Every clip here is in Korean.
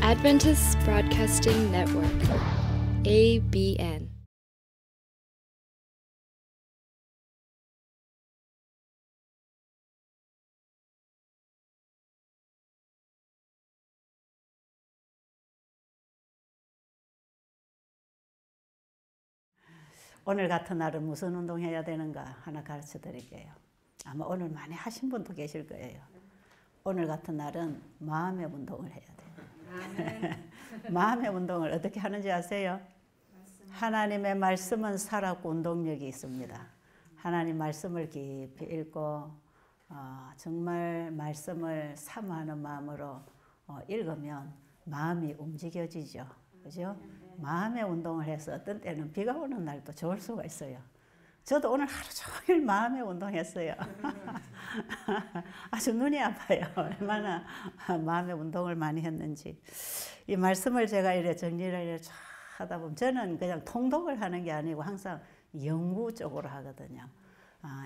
Adventist Broadcasting Network, ABN. 오늘 같은 날은 무슨 운동해야 되는가 하나 가르쳐 드릴게요. 아마 오늘 많이 하신 분도 계실 거예요. 오늘 같은 날은 마음의 운동을 해야 돼요. 마음의 운동을 어떻게 하는지 아세요? 하나님의 말씀은 살았고 운동력이 있습니다. 하나님 말씀을 깊이 읽고 정말 말씀을 사모하는 마음으로 읽으면 마음이 움직여지죠. 그죠? 마음의 운동을 해서 어떤 때는 비가 오는 날도 좋을 수가 있어요. 저도 오늘 하루 종일 마음의 운동했어요. 아주 눈이 아파요. 얼마나 마음의 운동을 많이 했는지. 이 말씀을 제가 이래 정리를 하다 보면 저는 그냥 통독을 하는 게 아니고 항상 연구 쪽으로 하거든요.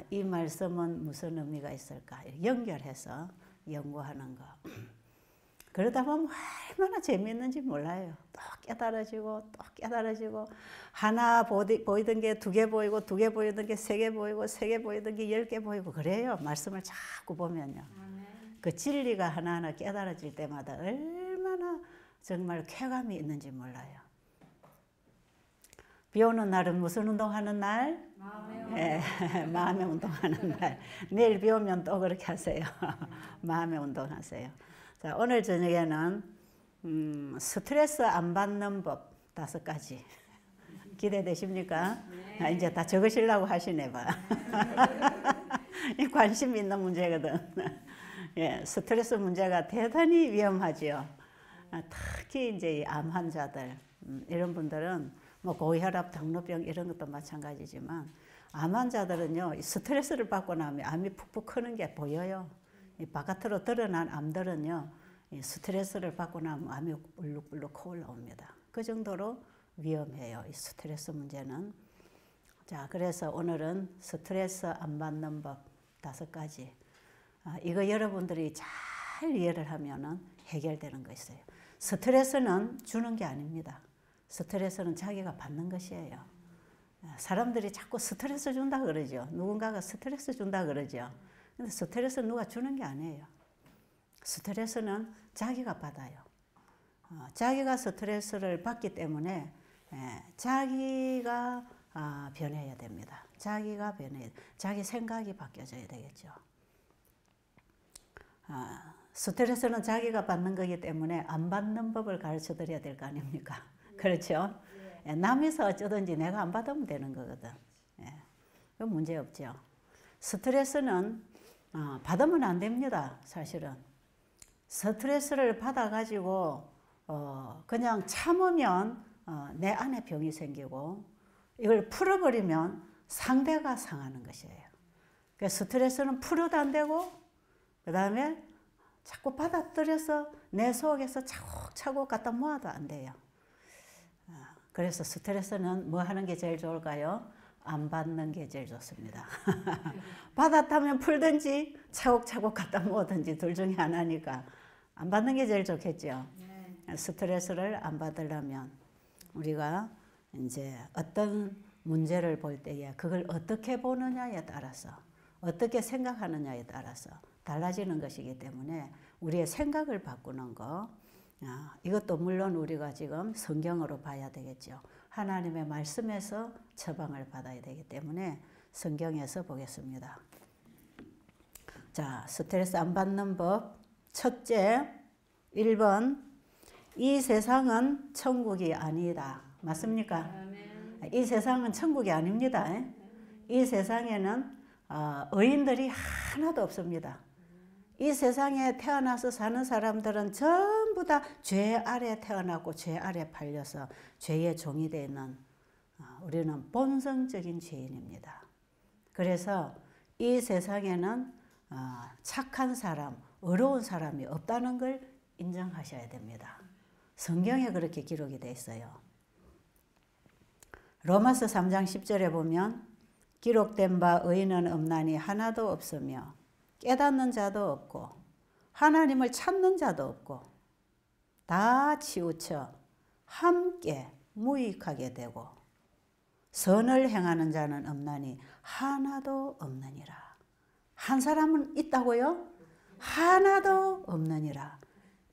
이 말씀은 무슨 의미가 있을까? 연결해서 연구하는 거. 그러다 보면 얼마나 재미있는지 몰라요. 또 깨달아지고 또 깨달아지고 하나 보이던 게 2개 보이고 2개 보이던 게 3개 보이고 3개 보이던 게 10개 보이고 그래요. 말씀을 자꾸 보면요. 그 진리가 하나하나 깨달아질 때마다 얼마나 정말 쾌감이 있는지 몰라요. 비 오는 날은 무슨 운동하는 날? 마음의 운동하는 날. 내일 비 오면 또 그렇게 하세요. 마음의 운동하세요. 자, 오늘 저녁에는 스트레스 안 받는 법 5가지. 기대되십니까? 네. 이제 다 적으시려고 하시네 봐. 관심 있는 문제거든. 예, 스트레스 문제가 대단히 위험하지요. 특히 이제 암 환자들 이런 분들은 뭐 고혈압, 당뇨병 이런 것도 마찬가지지만 암 환자들은요 스트레스를 받고 나면 암이 푹푹 크는 게 보여요. 이 바깥으로 드러난 암들은요 이 스트레스를 받고 나면 암이 울룩불룩 올라옵니다. 그 정도로 위험해요. 이 스트레스 문제는. 자, 그래서 오늘은 스트레스 안 받는 법 5가지. 이거 여러분들이 잘 이해를 하면은 해결되는 거 있어요. 스트레스는 주는 게 아닙니다. 스트레스는 자기가 받는 것이에요. 사람들이 자꾸 스트레스 준다 그러죠. 누군가가 스트레스 준다 그러죠. 근데 스트레스 누가 주는 게 아니에요. 스트레스는 자기가 받아요. 자기가 스트레스를 받기 때문에 자기가 변해야 됩니다. 자기가 변해야 돼. 자기 생각이 바뀌어져야 되겠죠. 스트레스는 자기가 받는 거기 때문에 안 받는 법을 가르쳐 드려야 될 거 아닙니까? 그렇죠? 남에서 어쩌든지 내가 안 받으면 되는 거거든. 그건 문제 없죠. 스트레스는 받으면 안 됩니다. 사실은. 스트레스를 받아가지고 그냥 참으면 내 안에 병이 생기고 이걸 풀어버리면 상대가 상하는 것이에요. 그래서 스트레스는 풀어도 안 되고 그 다음에 자꾸 받아들여서 내 속에서 차곡차곡 갖다 모아도 안 돼요. 그래서 스트레스는 뭐 하는 게 제일 좋을까요? 안 받는 게 제일 좋습니다. 받았다면 풀든지 차곡차곡 갖다 모으든지 둘 중에 하나니까 안 받는 게 제일 좋겠죠. 스트레스를 안 받으려면 우리가 이제 어떤 문제를 볼 때에 그걸 어떻게 보느냐에 따라서 어떻게 생각하느냐에 따라서 달라지는 것이기 때문에 우리의 생각을 바꾸는 거 이것도 물론 우리가 지금 성경으로 봐야 되겠죠. 하나님의 말씀에서 처방을 받아야 되기 때문에 성경에서 보겠습니다. 자, 스트레스 안 받는 법. 첫째, 1번. 이 세상은 천국이 아니다. 맞습니까? 이 세상은 천국이 아닙니다. 이 세상에는 의인들이 하나도 없습니다. 이 세상에 태어나서 사는 사람들은 전부 다 죄 아래 태어나고 죄 아래 팔려서 죄의 종이 되어 있는 우리는 본성적인 죄인입니다. 그래서 이 세상에는 착한 사람, 의로운 사람이 없다는 걸 인정하셔야 됩니다. 성경에 그렇게 기록이 되어 있어요. 로마서 3장 10절에 보면 기록된 바 의인은 없나니 하나도 없으며 깨닫는 자도 없고 하나님을 찾는 자도 없고 다 치우쳐 함께 무익하게 되고 선을 행하는 자는 없나니 하나도 없느니라. 한 사람은 있다고요? 하나도 없느니라.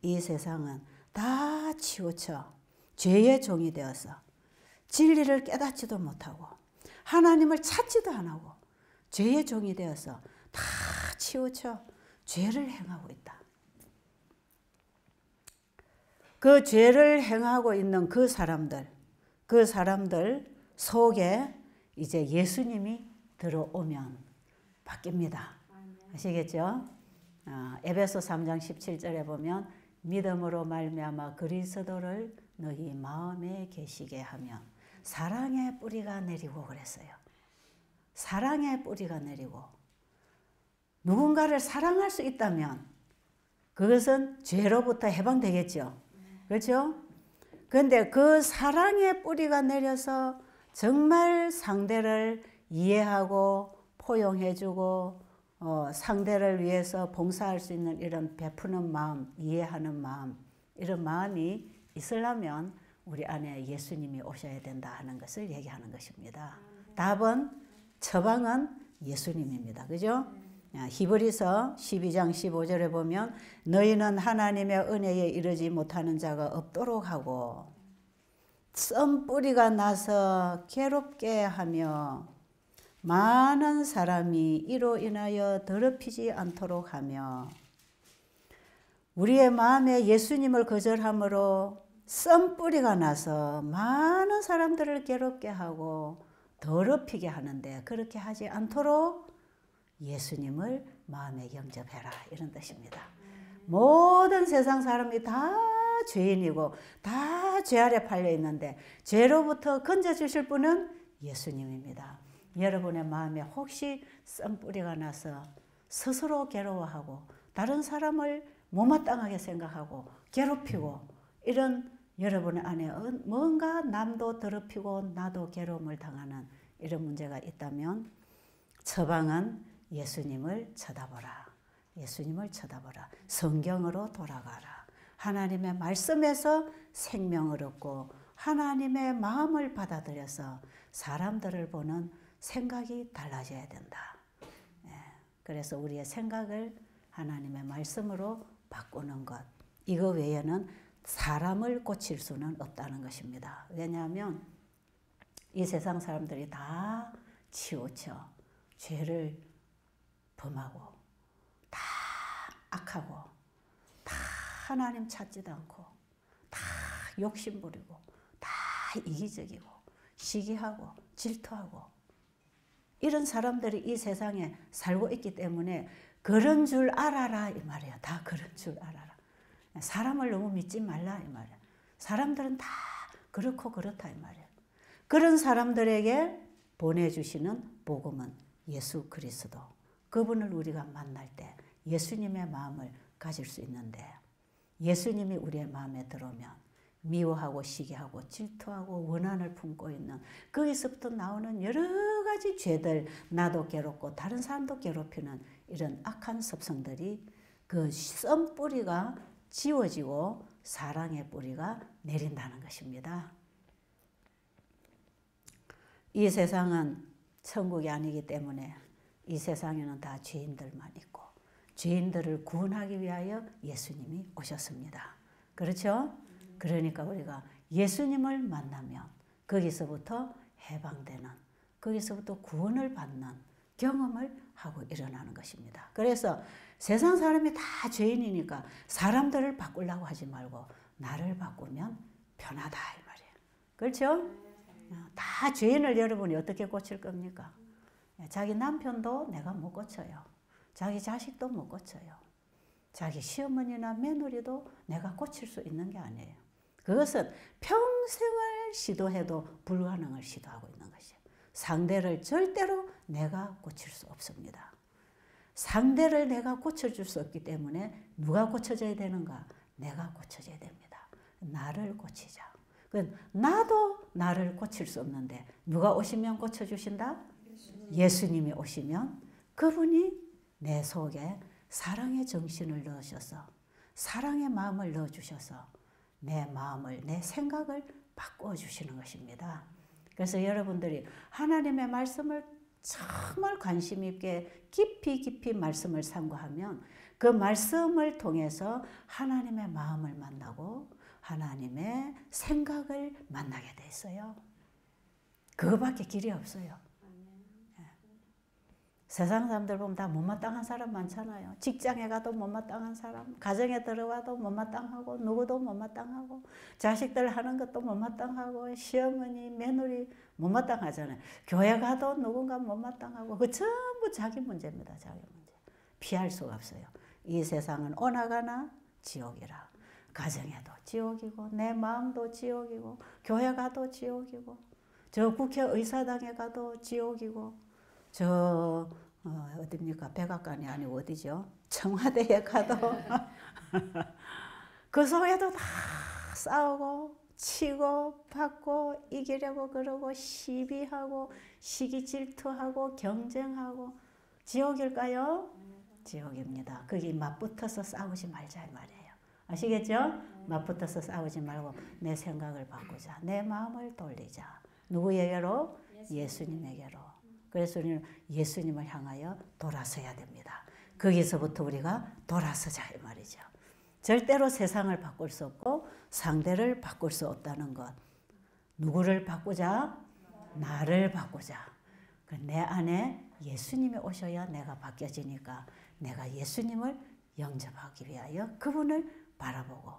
이 세상은 다 치우쳐 죄의 종이 되어서 진리를 깨닫지도 못하고 하나님을 찾지도 안 하고 죄의 종이 되어서 다 치우쳐 죄를 행하고 있다. 그 죄를 행하고 있는 그 사람들 속에 이제 예수님이 들어오면 바뀝니다. 아시겠죠? 에베소 3장 17절에 보면 믿음으로 말미암아 그리스도를 너희 마음에 계시게 하면 사랑의 뿌리가 내리고 그랬어요. 사랑의 뿌리가 내리고 누군가를 사랑할 수 있다면 그것은 죄로부터 해방되겠죠. 그렇죠? 그런데 그 사랑의 뿌리가 내려서 정말 상대를 이해하고 포용해주고 상대를 위해서 봉사할 수 있는 이런 베푸는 마음, 이해하는 마음, 이런 마음이 있으려면 우리 안에 예수님이 오셔야 된다 하는 것을 얘기하는 것입니다. 답은 처방은 예수님입니다. 그죠? 히브리서 12장 15절에 보면 너희는 하나님의 은혜에 이르지 못하는 자가 없도록 하고 썬뿌리가 나서 괴롭게 하며 많은 사람이 이로 인하여 더럽히지 않도록 하며 우리의 마음에 예수님을 거절함으로 썬뿌리가 나서 많은 사람들을 괴롭게 하고 더럽히게 하는데 그렇게 하지 않도록 예수님을 마음에 영접해라 이런 뜻입니다. 모든 세상 사람이 다 죄인이고 다 죄 아래 팔려 있는데 죄로부터 건져주실 분은 예수님입니다. 여러분의 마음에 혹시 썬뿌리가 나서 스스로 괴로워하고 다른 사람을 못마땅하게 생각하고 괴롭히고 이런 여러분 안에 뭔가 남도 더럽히고 나도 괴로움을 당하는 이런 문제가 있다면 처방은 예수님을 쳐다보라. 예수님을 쳐다보라. 성경으로 돌아가라. 하나님의 말씀에서 생명을 얻고 하나님의 마음을 받아들여서 사람들을 보는 생각이 달라져야 된다. 그래서 우리의 생각을 하나님의 말씀으로 바꾸는 것. 이거 외에는 사람을 고칠 수는 없다는 것입니다. 왜냐하면 이 세상 사람들이 다 치우쳐 죄를 범하고 다 악하고 다 하나님 찾지도 않고 다 욕심부리고 다 이기적이고 시기하고 질투하고 이런 사람들이 이 세상에 살고 있기 때문에 그런 줄 알아라 이 말이에요. 다 그런 줄 알아라. 사람을 너무 믿지 말라 이 말이에요. 사람들은 다 그렇고 그렇다 이 말이에요. 그런 사람들에게 보내주시는 복음은 예수 그리스도. 그분을 우리가 만날 때 예수님의 마음을 가질 수 있는데 예수님이 우리의 마음에 들어오면 미워하고 시기하고 질투하고 원한을 품고 있는 거기서부터 나오는 여러 가지 죄들 나도 괴롭고 다른 사람도 괴롭히는 이런 악한 습성들이 그 썬뿌리가 지워지고 사랑의 뿌리가 내린다는 것입니다. 이 세상은 천국이 아니기 때문에 이 세상에는 다 죄인들만 있고 죄인들을 구원하기 위하여 예수님이 오셨습니다. 그렇죠? 그러니까 우리가 예수님을 만나면 거기서부터 해방되는, 거기서부터 구원을 받는 경험을 하고 일어나는 것입니다. 그래서 세상 사람이 다 죄인이니까 사람들을 바꾸려고 하지 말고 나를 바꾸면 편하다 이 말이에요. 그렇죠? 다 죄인을 여러분이 어떻게 고칠 겁니까? 자기 남편도 내가 못 고쳐요. 자기 자식도 못 고쳐요. 자기 시어머니나 며느리도 내가 고칠 수 있는 게 아니에요. 그것은 평생을 시도해도 불가능을 시도하고 있는 것이에요. 상대를 절대로 내가 고칠 수 없습니다. 상대를 내가 고쳐줄 수 없기 때문에 누가 고쳐져야 되는가? 내가 고쳐져야 됩니다. 나를 고치자. 나도 나를 고칠 수 없는데 누가 오시면 고쳐주신다? 예수님이 오시면 그분이 내 속에 사랑의 정신을 넣으셔서 사랑의 마음을 넣어주셔서 내 마음을, 내 생각을 바꾸어 주시는 것입니다. 그래서 여러분들이 하나님의 말씀을 정말 관심 있게 깊이 말씀을 상고하면 그 말씀을 통해서 하나님의 마음을 만나고 하나님의 생각을 만나게 돼 있어요. 그거밖에 길이 없어요. 세상 사람들 보면 다 못마땅한 사람 많잖아요. 직장에 가도 못마땅한 사람, 가정에 들어와도 못마땅하고, 누구도 못마땅하고, 자식들 하는 것도 못마땅하고, 시어머니, 며느리 못마땅하잖아요. 교회 가도 누군가 못마땅하고, 그 전부 자기 문제입니다. 자기 문제. 피할 수가 없어요. 이 세상은 오나가나 지옥이라. 가정에도 지옥이고, 내 마음도 지옥이고, 교회 가도 지옥이고, 저 국회의사당에 가도 지옥이고, 어딥니까? 백악관이 아니고 어디죠? 청와대에 가도 그 속에도 다 싸우고 치고 받고 이기려고 그러고 시비하고 시기 질투하고 경쟁하고 지옥일까요? 지옥입니다. 거기 맞붙어서 싸우지 말자 이 말이에요. 아시겠죠? 맞붙어서 싸우지 말고 내 생각을 바꾸자. 내 마음을 돌리자. 누구에게로? 예수님에게로. 그래서 우리는 예수님을 향하여 돌아서야 됩니다. 거기서부터 우리가 돌아서자 이 말이죠. 절대로 세상을 바꿀 수 없고 상대를 바꿀 수 없다는 것. 누구를 바꾸자? 나를 바꾸자. 내 안에 예수님이 오셔야 내가 바뀌어지니까 내가 예수님을 영접하기 위하여 그분을 바라보고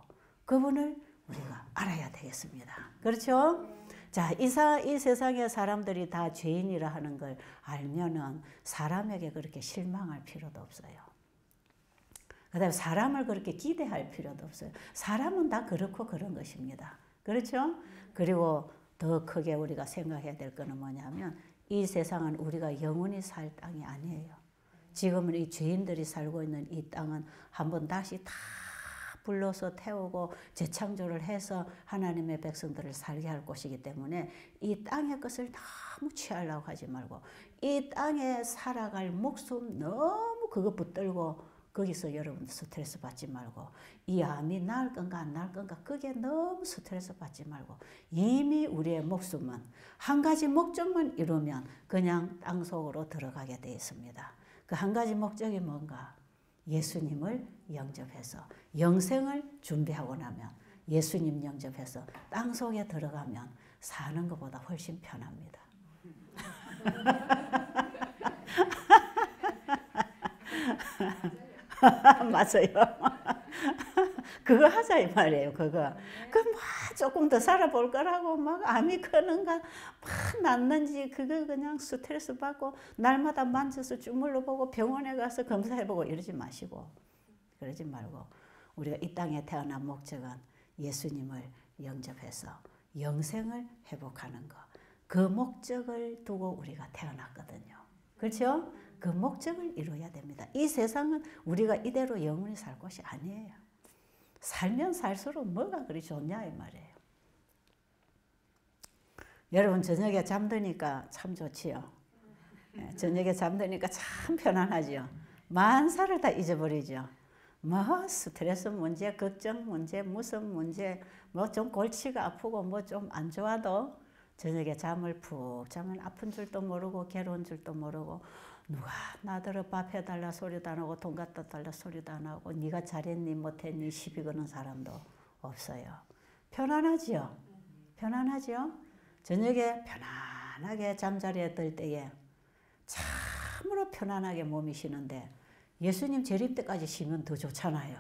그분을 우리가 알아야 되겠습니다. 그렇죠? 자, 이 세상의 사람들이 다 죄인이라 하는 걸 알면은 사람에게 그렇게 실망할 필요도 없어요. 그 다음에 사람을 그렇게 기대할 필요도 없어요. 사람은 다 그렇고 그런 것입니다. 그렇죠? 그리고 더 크게 우리가 생각해야 될 거는 뭐냐면 이 세상은 우리가 영원히 살 땅이 아니에요. 지금은 이 죄인들이 살고 있는 이 땅은 한번 다시 다 불러서 태우고 재창조를 해서 하나님의 백성들을 살게 할 곳이기 때문에 이 땅의 것을 너무 취하려고 하지 말고 이 땅에 살아갈 목숨 너무 그거 붙들고 거기서 여러분 스트레스 받지 말고 이 암이 나을 건가 안 나을 건가 거기에 너무 스트레스 받지 말고 이미 우리의 목숨은 한 가지 목적만 이루면 그냥 땅속으로 들어가게 되어 있습니다. 그 한 가지 목적이 뭔가? 예수님을 영접해서 영생을 준비하고 나면 예수님 영접해서 땅속에 들어가면 사는 것보다 훨씬 편합니다. 맞아요. 그거 하자 이 말이에요. 그거. 조금 더 살아볼 거라고 막 암이 크는가 막 낫는지 그거 그냥 스트레스 받고 날마다 만져서 주물러 보고 병원에 가서 검사해 보고 이러지 마시고 그러지 말고 우리가 이 땅에 태어난 목적은 예수님을 영접해서 영생을 회복하는 거. 그 목적을 두고 우리가 태어났거든요. 그렇죠? 그 목적을 이루어야 됩니다. 이 세상은 우리가 이대로 영원히 살 곳이 아니에요. 살면 살수록 뭐가 그리 좋냐 이 말이에요. 여러분 저녁에 잠드니까 참 좋지요. 저녁에 잠드니까 참 편안하죠. 만사를 다 잊어버리죠. 뭐 스트레스 문제, 걱정 문제, 무슨 문제, 뭐 좀 골치가 아프고 뭐 좀 안 좋아도 저녁에 잠을 푹 자면 아픈 줄도 모르고 괴로운 줄도 모르고 누가 나더러 밥 해달라 소리도 안 하고 돈 갖다 달라 소리도 안 하고 네가 잘했니 못했니 시비 거는 사람도 없어요. 편안하지요? 편안하지요? 저녁에 편안하게 잠자리에 들 때에 참으로 편안하게 몸이 쉬는데 예수님 재림 때까지 쉬면 더 좋잖아요.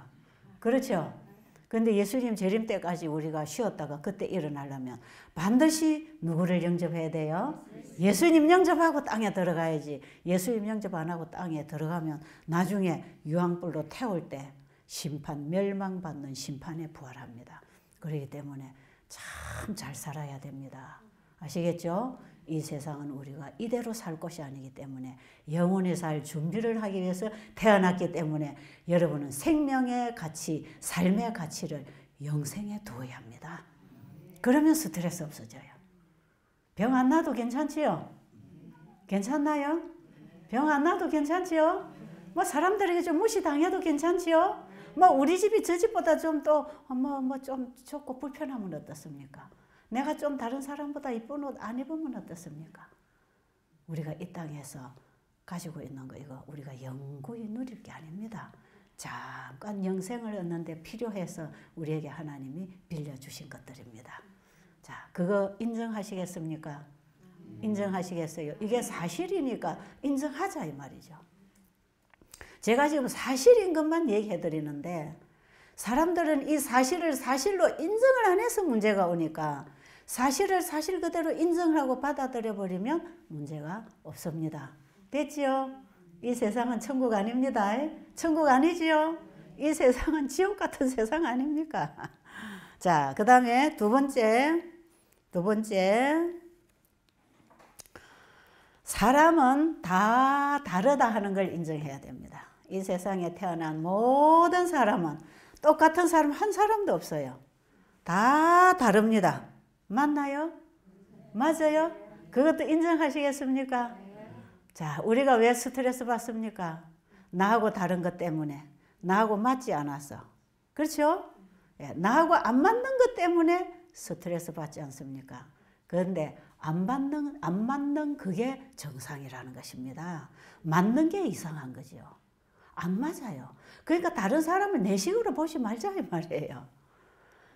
그렇죠? 근데 예수님 재림 때까지 우리가 쉬었다가 그때 일어나려면 반드시 누구를 영접해야 돼요? 예수님 영접하고 땅에 들어가야지. 예수님 영접 안 하고 땅에 들어가면 나중에 유황불로 태울 때 심판, 멸망받는 심판에 부활합니다. 그렇기 때문에 참 잘 살아야 됩니다. 아시겠죠? 이 세상은 우리가 이대로 살 곳이 아니기 때문에 영원히 살 준비를 하기 위해서 태어났기 때문에 여러분은 생명의 가치, 삶의 가치를 영생에 두어야 합니다. 그러면 스트레스 없어져요. 병 안 나도 괜찮지요? 괜찮나요? 병 안 나도 괜찮지요? 뭐 사람들에게 좀 무시당해도 괜찮지요? 뭐 우리 집이 저 집보다 좀 또 좀 좋고 불편하면 어떻습니까? 내가 좀 다른 사람보다 이쁜 옷 안 입으면 어떻습니까? 우리가 이 땅에서 가지고 있는 거 이거 우리가 영구히 누릴 게 아닙니다. 잠깐 영생을 얻는데 필요해서 우리에게 하나님이 빌려주신 것들입니다. 자, 그거 인정하시겠습니까? 인정하시겠어요? 이게 사실이니까 인정하자 이 말이죠. 제가 지금 사실인 것만 얘기해 드리는데 사람들은 이 사실을 사실로 인정을 안 해서 문제가 오니까 사실을 사실 그대로 인정하고 받아들여 버리면 문제가 없습니다. 됐지요? 이 세상은 천국 아닙니다. 천국 아니지요? 이 세상은 지옥 같은 세상 아닙니까? 자, 그 다음에 두 번째 사람은 다 다르다 하는 걸 인정해야 됩니다. 이 세상에 태어난 모든 사람은 똑같은 사람 한 사람도 없어요. 다 다릅니다. 맞나요? 맞아요? 그것도 인정하시겠습니까? 자, 우리가 왜 스트레스 받습니까? 나하고 다른 것 때문에. 나하고 맞지 않아서. 그렇죠? 예, 나하고 안 맞는 것 때문에 스트레스 받지 않습니까? 그런데 안 맞는 그게 정상이라는 것입니다. 맞는 게 이상한 거죠. 안 맞아요. 그러니까 다른 사람을 내 식으로 보지 말자 이 말이에요.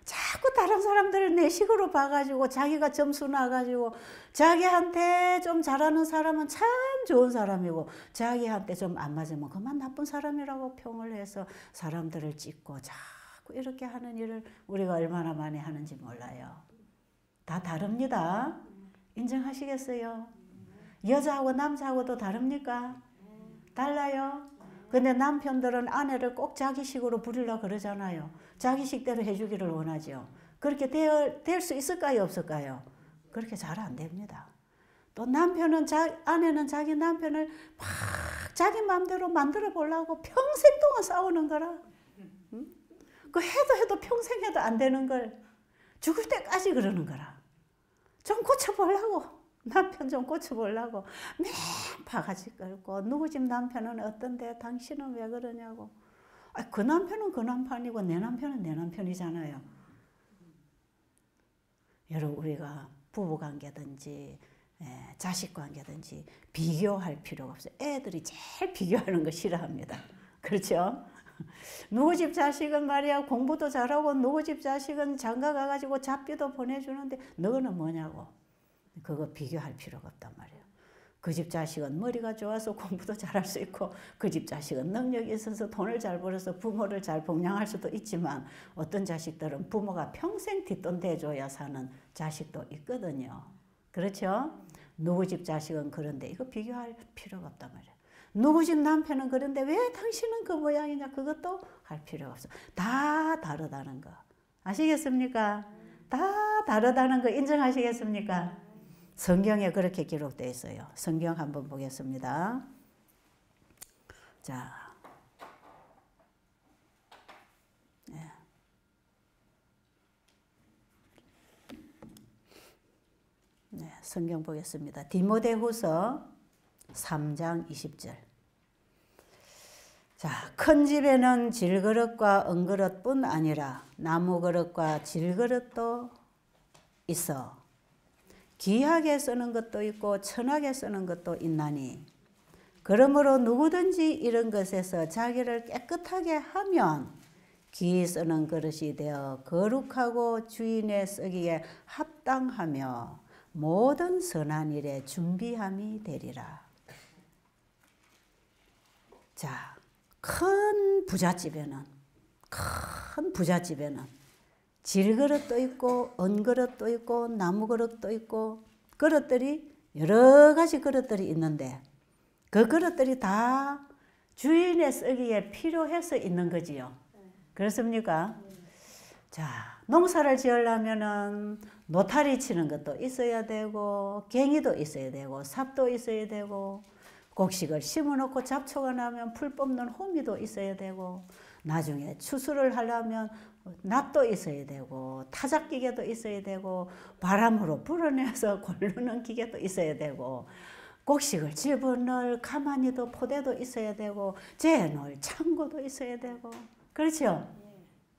자꾸 다른 사람들을 내 식으로 봐가지고 자기가 점수 나가지고 자기한테 좀 잘하는 사람은 참 좋은 사람이고 자기한테 좀 안 맞으면 그만 나쁜 사람이라고 평을 해서 사람들을 찍고 자꾸 이렇게 하는 일을 우리가 얼마나 많이 하는지 몰라요. 다 다릅니다. 인정하시겠어요? 여자하고 남자하고도 다릅니까? 달라요? 근데 남편들은 아내를 꼭 자기식으로 부리려고 그러잖아요. 자기식대로 해주기를 원하죠. 그렇게 될 수 있을까요? 없을까요? 그렇게 잘 안 됩니다. 또 아내는 자기 남편을 막 자기 마음대로 만들어 보려고 평생 동안 싸우는 거라. 응? 그 해도 평생 해도 안 되는 걸 죽을 때까지 그러는 거라. 좀 고쳐보려고. 남편 좀 고쳐보려고 맨 바가지 끌고 누구 집 남편은 어떤데 당신은 왜 그러냐고. 그 남편은 그 남편이고 내 남편은 내 남편이잖아요. 여러분 우리가 부부관계든지 자식관계든지 비교할 필요가 없어요. 애들이 제일 비교하는 거 싫어합니다. 그렇죠? 누구 집 자식은 말이야 공부도 잘하고 누구 집 자식은 장가 가가지고 잡비도 보내주는데 너는 뭐냐고. 그거 비교할 필요가 없단 말이에요. 그 집 자식은 머리가 좋아서 공부도 잘할 수 있고 그 집 자식은 능력이 있어서 돈을 잘 벌어서 부모를 잘 봉양할 수도 있지만 어떤 자식들은 부모가 평생 뒷돈 대줘야 사는 자식도 있거든요. 그렇죠? 누구 집 자식은 그런데 이거 비교할 필요가 없단 말이에요. 누구 집 남편은 그런데 왜 당신은 그 모양이냐 그것도 할 필요가 없어. 다 다르다는 거 아시겠습니까? 다 다르다는 거 인정하시겠습니까? 성경에 그렇게 기록되어 있어요. 성경 한번 보겠습니다. 자, 성경 보겠습니다. 디모데후서 3장 20절. 자, 큰 집에는 질그릇과 은그릇뿐 아니라 나무그릇과 질그릇도 있어. 귀하게 쓰는 것도 있고 천하게 쓰는 것도 있나니 그러므로 누구든지 이런 것에서 자기를 깨끗하게 하면 귀 쓰는 그릇이 되어 거룩하고 주인의 쓰기에 합당하며 모든 선한 일에 준비함이 되리라. 자, 큰 부잣집에는 질그릇도 있고 은그릇도 있고 나무그릇도 있고 그릇들이 여러 가지 그릇들이 있는데 그 그릇들이 다 주인의 쓰기에 필요해서 있는 거지요. 그렇습니까? 자, 농사를 지으려면은 노타리 치는 것도 있어야 되고 갱이도 있어야 되고 삽도 있어야 되고 곡식을 심어놓고 잡초가 나면 풀 뽑는 호미도 있어야 되고 나중에 추수를 하려면 낫도 있어야 되고 타작기계도 있어야 되고 바람으로 불어내서 고르는 기계도 있어야 되고 곡식을 집어넣을 가마니도 포대도 있어야 되고 재놓을 창고도 있어야 되고 그렇죠?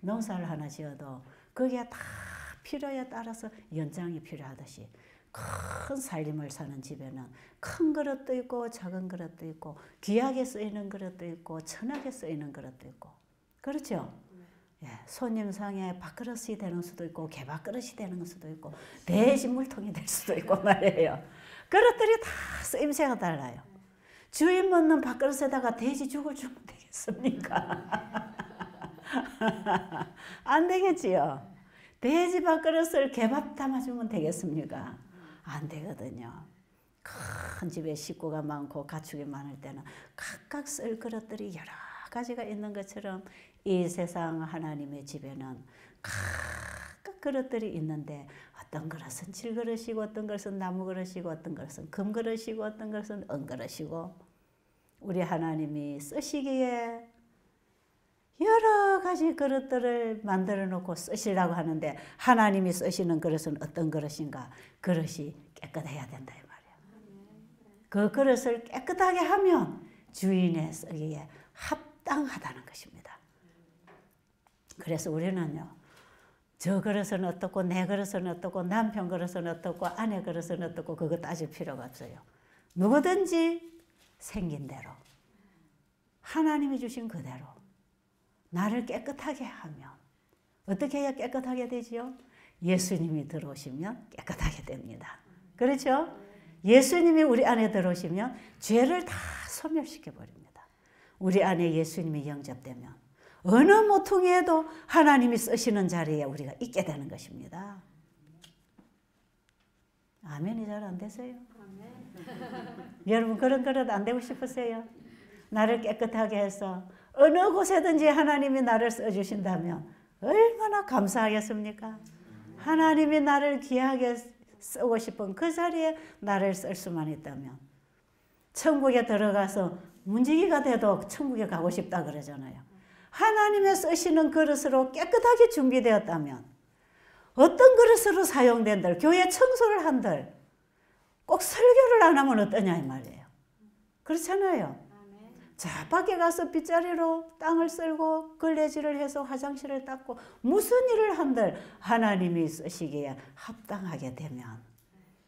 농사를 하나 지어도 거기에 다 필요에 따라서 연장이 필요하듯이 큰 살림을 사는 집에는 큰 그릇도 있고 작은 그릇도 있고 귀하게 쓰이는 그릇도 있고 천하게 쓰이는 그릇도 있고 그렇죠? 예, 손님상에 밥그릇이 되는 수도 있고 개밥그릇이 되는 수도 있고 돼지 물통이 될 수도 있고 말이에요. 그릇들이 다 쓰임새가 달라요. 주인 먹는 밥그릇에다가 돼지 죽을 주면 되겠습니까? 안 되겠지요. 돼지 밥그릇을 개밥 담아주면 되겠습니까? 안 되거든요. 큰 집에 식구가 많고 가축이 많을 때는 각각 쓸 그릇들이 여러 가지가 있는 것처럼 이 세상 하나님의 집에는 각각 그릇들이 있는데 어떤 그릇은 질그릇이고 어떤 그릇은 나무 그릇이고 어떤 그릇은 금 그릇이고 어떤 그릇은 은 그릇이고 우리 하나님이 쓰시기에 여러 가지 그릇들을 만들어 놓고 쓰시려고 하는데 하나님이 쓰시는 그릇은 어떤 그릇인가? 그릇이 깨끗해야 된다 이 말이에요. 그 그릇을 깨끗하게 하면 주인의 쓰기에 합당하다는 것입니다. 그래서 우리는요. 저 그릇은 어떻고 내 그릇은 어떻고 남편 그릇은 어떻고 아내 그릇은 어떻고 그거 따질 필요가 없어요. 누구든지 생긴 대로 하나님이 주신 그대로 나를 깨끗하게 하면 어떻게 해야 깨끗하게 되지요? 예수님이 들어오시면 깨끗하게 됩니다. 그렇죠? 예수님이 우리 안에 들어오시면 죄를 다 소멸시켜 버립니다. 우리 안에 예수님이 영접되면 어느 모퉁이에도 하나님이 쓰시는 자리에 우리가 있게 되는 것입니다. 아멘이 잘 안 되세요? 여러분 그런 그릇 안 되고 싶으세요? 나를 깨끗하게 해서 어느 곳에든지 하나님이 나를 써주신다면 얼마나 감사하겠습니까? 하나님이 나를 귀하게 쓰고 싶은 그 자리에 나를 쓸 수만 있다면 천국에 들어가서 문지기가 돼도 천국에 가고 싶다 그러잖아요. 하나님의 쓰시는 그릇으로 깨끗하게 준비되었다면 어떤 그릇으로 사용된들 교회 청소를 한들 꼭 설교를 안 하면 어떠냐 이 말이에요. 그렇잖아요. 자 밖에 가서 빗자리로 땅을 쓸고 걸레질을 해서 화장실을 닦고 무슨 일을 한들 하나님이 쓰시기에 합당하게 되면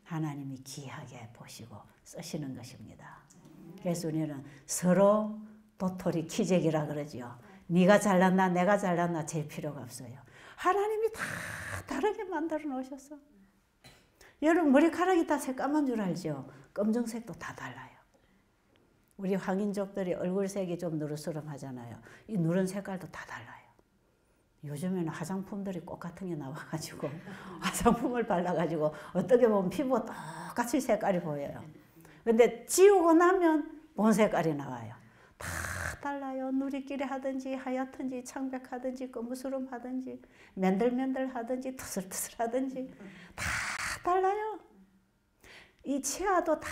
하나님이 귀하게 보시고 쓰시는 것입니다. 그래서 우리는 서로 도토리 키재기라 그러죠. 네가 잘났나 내가 잘났나 잴 필요가 없어요. 하나님이 다 다르게 만들어 놓으셨어. 여러분 머리카락이 다 새까만 줄 알죠? 검정색도 다 달라요. 우리 황인족들이 얼굴색이 좀 누르스름하잖아요. 이 누른 색깔도 다 달라요. 요즘에는 화장품들이 꽃 같은 게 나와가지고 화장품을 발라가지고 어떻게 보면 피부가 똑같이 색깔이 보여요. 근데 지우고 나면 본 색깔이 나와요. 다 달라요. 누리끼리 하든지 하얗든지 창백하든지 거무스름하든지 맨들맨들하든지 트슬트슬하든지 다 달라요. 이 치아도 다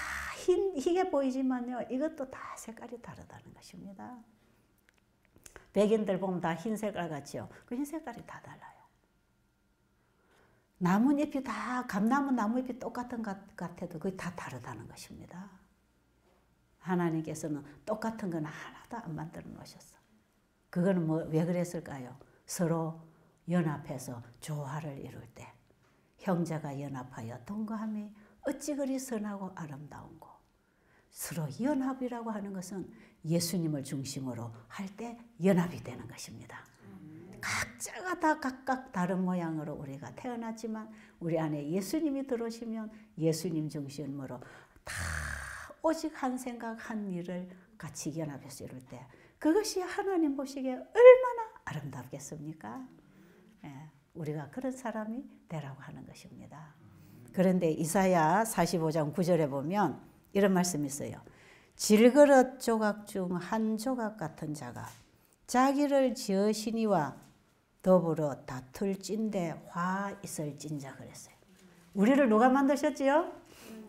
희게 보이지만요. 이것도 다 색깔이 다르다는 것입니다. 백인들 보면 다 흰 색깔 같죠. 그 흰 색깔이 다 달라요. 나뭇잎이 다 감나무 나무잎이 똑같은 것 같아도 그게 다 다르다는 것입니다. 하나님께서는 똑같은 건 하나도 안 만들어 놓으셨어. 그거는 왜 그랬을까요? 서로 연합해서 조화를 이룰 때 형제가 연합하여 동거함이 어찌 그리 선하고 아름다운고. 서로 연합이라고 하는 것은 예수님을 중심으로 할 때 연합이 되는 것입니다. 각자가 다 각각 다른 모양으로 우리가 태어났지만 우리 안에 예수님이 들어오시면 예수님 중심으로 다 오직 한 생각 한 일을 같이 연합해서 이룰 때 그것이 하나님 보시기에 얼마나 아름답겠습니까? 예, 우리가 그런 사람이 되라고 하는 것입니다. 그런데 이사야 45장 9절에 보면 이런 말씀이 있어요. 질그릇 조각 중 한 조각 같은 자가 자기를 지으시니와 더불어 다툴진대 화 있을진자 그랬어요. 우리를 누가 만드셨지요?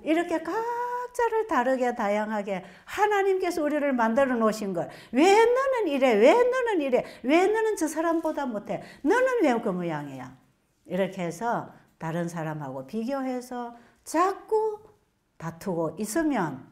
이렇게 각자를 다르게 다양하게 하나님께서 우리를 만들어 놓으신 걸 왜 너는 이래? 왜 너는 이래? 왜 너는 저 사람보다 못해? 너는 왜 그 모양이야? 이렇게 해서 다른 사람하고 비교해서 자꾸 다투고 있으면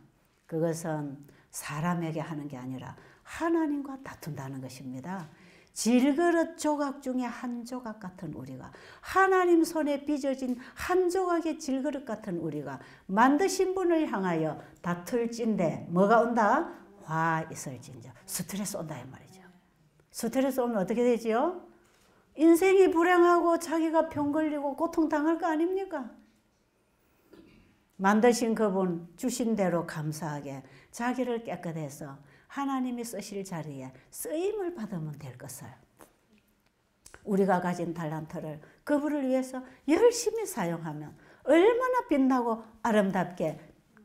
그것은 사람에게 하는 게 아니라 하나님과 다툰다는 것입니다. 질그릇 조각 중에 한 조각 같은 우리가, 하나님 손에 빚어진 한 조각의 질그릇 같은 우리가 만드신 분을 향하여 다툴진대 뭐가 온다? 화 있을진저. 스트레스 온다 이 말이죠. 스트레스 오면 어떻게 되지요? 인생이 불행하고 자기가 병 걸리고 고통당할 거 아닙니까? 만드신 그분 주신 대로 감사하게 자기를 깨끗해서 하나님이 쓰실 자리에 쓰임을 받으면 될 것을, 우리가 가진 달란트를 그분을 위해서 열심히 사용하면 얼마나 빛나고 아름답게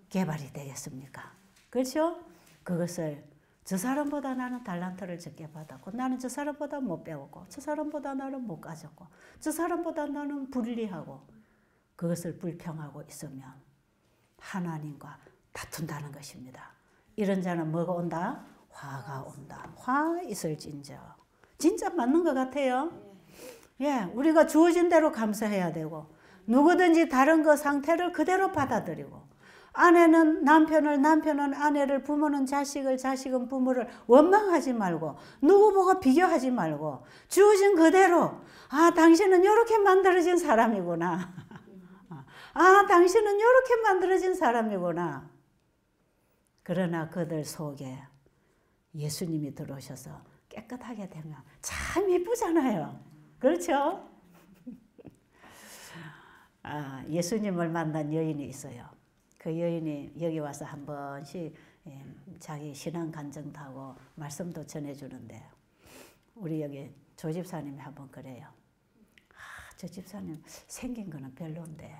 개발이 되겠습니까? 그렇죠? 그것을 저 사람보다 나는 달란트를 적게 받았고, 나는 저 사람보다 못 배웠고, 저 사람보다 나는 못 가졌고, 저 사람보다 나는 불리하고, 그것을 불평하고 있으면 하나님과 다툰다는 것입니다. 이런 자는 뭐가 온다? 화가 온다. 화 있을진저. 진짜 맞는 것 같아요. 예, 우리가 주어진 대로 감사해야 되고, 누구든지 다른 그 상태를 그대로 받아들이고, 아내는 남편을, 남편은 아내를, 부모는 자식을, 자식은 부모를 원망하지 말고, 누구 보고 비교하지 말고, 주어진 그대로, 아, 당신은 이렇게 만들어진 사람이구나. 아, 당신은 이렇게 만들어진 사람이구나. 그러나 그들 속에 예수님이 들어오셔서 깨끗하게 되면 참 이쁘잖아요. 그렇죠? 아, 예수님을 만난 여인이 있어요. 그 여인이 여기 와서 한 번씩 자기 신앙 간증도 하고 말씀도 전해주는데, 우리 여기 조 집사님이 한번 그래요. 아, 저 집사님 생긴 거는 별론데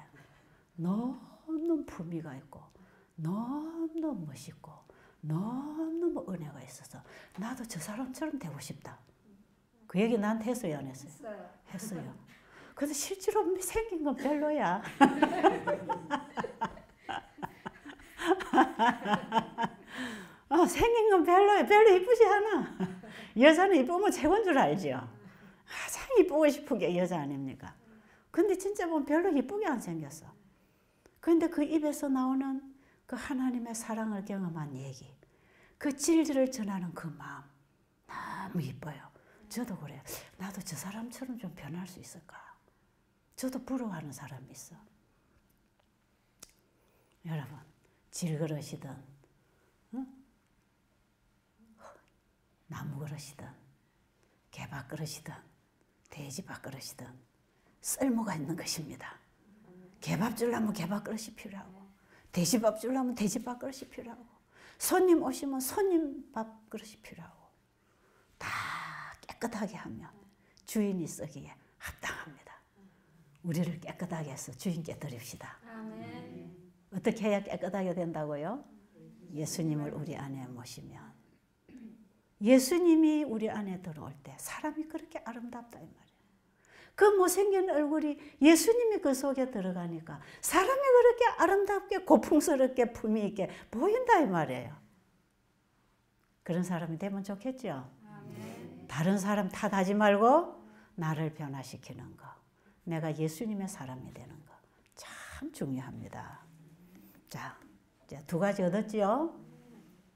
너무 품위가 있고 너무 멋있고 너무 은혜가 있어서 나도 저 사람처럼 되고 싶다. 그 얘기 나한테 했어요, 안 했어요? 했어요. 근데 실제로 생긴 건 별로야. 생긴 건 별로야. 별로 이쁘지 않아. 여자는 이쁘면 최고인 줄 알죠. 가장 이쁘고 싶은 게 여자 아닙니까? 근데 진짜 보면 별로 이쁘게 안 생겼어. 그런데 그 입에서 나오는 그 하나님의 사랑을 경험한 얘기, 그 진리를 전하는 그 마음 너무 이뻐요. 저도 그래요. 나도 저 사람처럼 좀 변할 수 있을까? 저도 부러워하는 사람이 있어. 여러분, 질그릇이든 나무 그릇이든 개밥 그릇이든 돼지밥 그릇이든 쓸모가 있는 것입니다. 개밥 주려면 개밥 그릇이 필요하고, 돼지밥 주려면 돼지밥 그릇이 필요하고, 손님 오시면 손님 밥 그릇이 필요하고, 다 깨끗하게 하면 주인이 쓰기에 합당합니다. 우리를 깨끗하게 해서 주인께 드립시다. 아멘. 어떻게 해야 깨끗하게 된다고요? 예수님을 우리 안에 모시면, 예수님이 우리 안에 들어올 때 사람이 그렇게 아름답다 이 말이에요. 그 못생긴 얼굴이 예수님이 그 속에 들어가니까 사람이 그렇게 아름답게 고풍스럽게 품위 있게 보인다 이 말이에요. 그런 사람이 되면 좋겠죠. 아멘. 다른 사람 탓하지 말고 나를 변화시키는 거, 내가 예수님의 사람이 되는 거 참 중요합니다. 자, 이제 두 가지 얻었죠?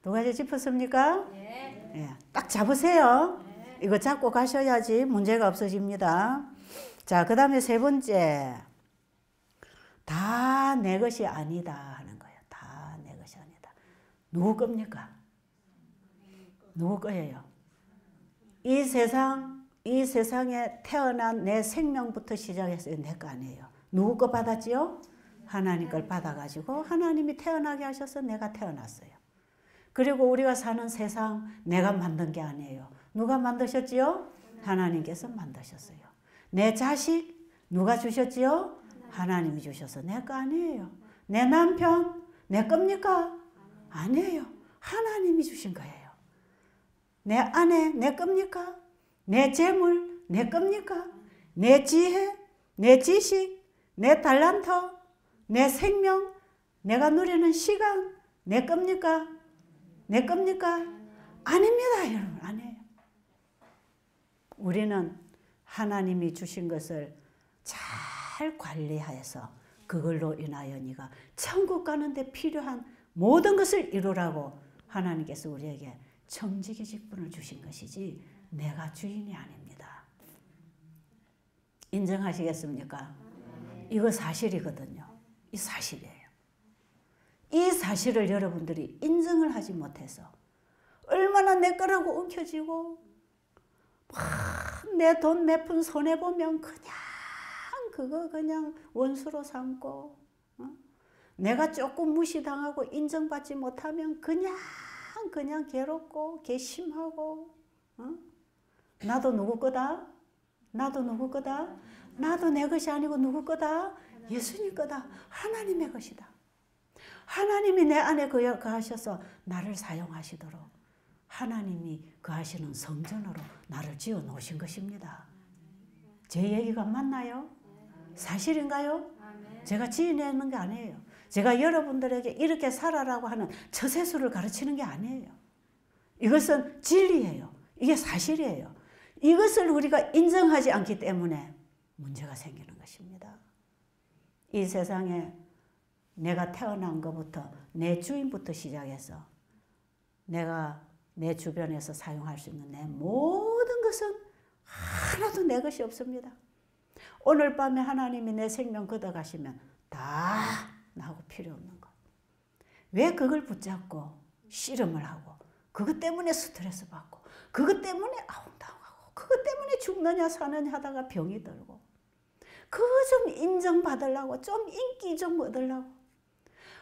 두 가지 짚었습니까? 네. 예, 딱 잡으세요. 네. 이거 잡고 가셔야지 문제가 없어집니다. 자, 그 다음에 세 번째, 다 내 것이 아니다 하는 거예요. 다 내 것이 아니다. 누구 겁니까? 누구 거예요? 이 세상에 태어난 내 생명부터 시작해서 내 거 아니에요. 누구 거 받았지요? 하나님 걸 받아가지고 하나님이 태어나게 하셔서 내가 태어났어요. 그리고 우리가 사는 세상 내가 만든 게 아니에요. 누가 만드셨지요? 하나님께서 만드셨어요. 내 자식 누가 주셨지요? 하나님이 주셔서 내 거 아니에요. 내 남편 내 겁니까? 아니에요. 하나님이 주신 거예요. 내 아내 내 겁니까? 내 재물 내 겁니까? 내 지혜, 내 지식, 내 달란트, 내 생명, 내가 누리는 시간 내 겁니까? 내 겁니까? 아닙니다, 여러분. 아니에요. 우리는 하나님이 주신 것을 잘 관리해서 그걸로 인하여 네가 천국 가는데 필요한 모든 것을 이루라고 하나님께서 우리에게 청지기 직분을 주신 것이지 내가 주인이 아닙니다. 인정하시겠습니까? 이거 사실이거든요. 이 사실이에요. 이 사실을 여러분들이 인정을 하지 못해서 얼마나 내 거라고 움켜쥐고 내 돈 몇 푼 손해보면 그냥 원수로 삼고 내가 조금 무시당하고 인정받지 못하면 그냥 괴롭고 괘씸하고 나도 누구 거다? 나도 누구 거다? 나도 내 것이 아니고 누구 거다? 예수님 거다. 하나님의 것이다. 하나님이 내 안에 거하셔서 나를 사용하시도록 하나님이 거하시는 성전으로 나를 지어 놓으신 것입니다. 제 얘기가 맞나요? 사실인가요? 제가 지어내는 게 아니에요. 제가 여러분들에게 이렇게 살아라고 하는 처세술을 가르치는 게 아니에요. 이것은 진리예요. 이게 사실이에요. 이것을 우리가 인정하지 않기 때문에 문제가 생기는 것입니다. 이 세상에 내가 태어난 것부터 내 주인부터 시작해서 내가 내 주변에서 사용할 수 있는 내 모든 것은 하나도 내 것이 없습니다. 오늘 밤에 하나님이 내 생명 걷어가시면 다 나하고 필요 없는 것. 왜 그걸 붙잡고 씨름을 하고 그것 때문에 스트레스 받고 그것 때문에 아웅다웅하고 그것 때문에 죽느냐 사느냐 하다가 병이 들고 그거 좀 인정받으려고 좀 인기 좀 얻으려고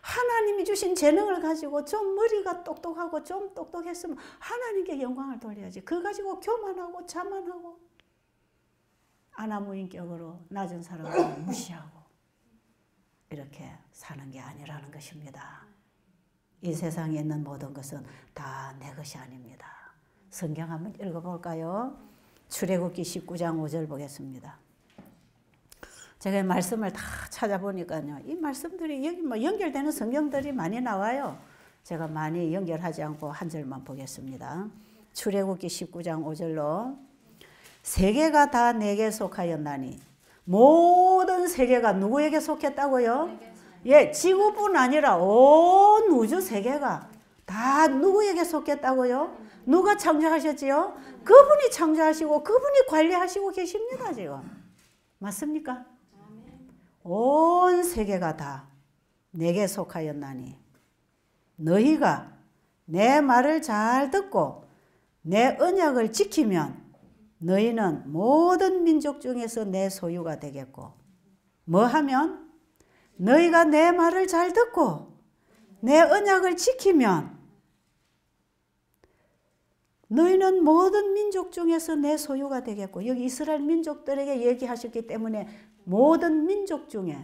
하나님이 주신 재능을 가지고 좀 머리가 똑똑하고 좀 똑똑했으면 하나님께 영광을 돌려야지. 그거 가지고 교만하고 자만하고 아나무인격으로 낮은 사람을 무시하고 이렇게 사는 게 아니라는 것입니다. 이 세상에 있는 모든 것은 다 내 것이 아닙니다. 성경 한번 읽어볼까요? 출애굽기 19장 5절 보겠습니다. 제가 이 말씀을 다 찾아보니까요. 이 말씀들이 여기 뭐 연결되는 성경들이 많이 나와요. 제가 많이 연결하지 않고 한 절만 보겠습니다. 출애굽기 19장 5절로 세계가 다 내게 속하였나니 모든 세계가 누구에게 속했다고요? 예, 지구뿐 아니라 온 우주 세계가 다 누구에게 속했다고요? 누가 창조하셨지요? 그분이 창조하시고 그분이 관리하시고 계십니다. 지금 맞습니까? 온 세계가 다 내게 속하였나니 너희가 내 말을 잘 듣고 내 언약을 지키면 너희는 모든 민족 중에서 내 소유가 되겠고 뭐 하면? 너희가 내 말을 잘 듣고 내 언약을 지키면 너희는 모든 민족 중에서 내 소유가 되겠고 여기 이스라엘 민족들에게 얘기하셨기 때문에 모든 민족 중에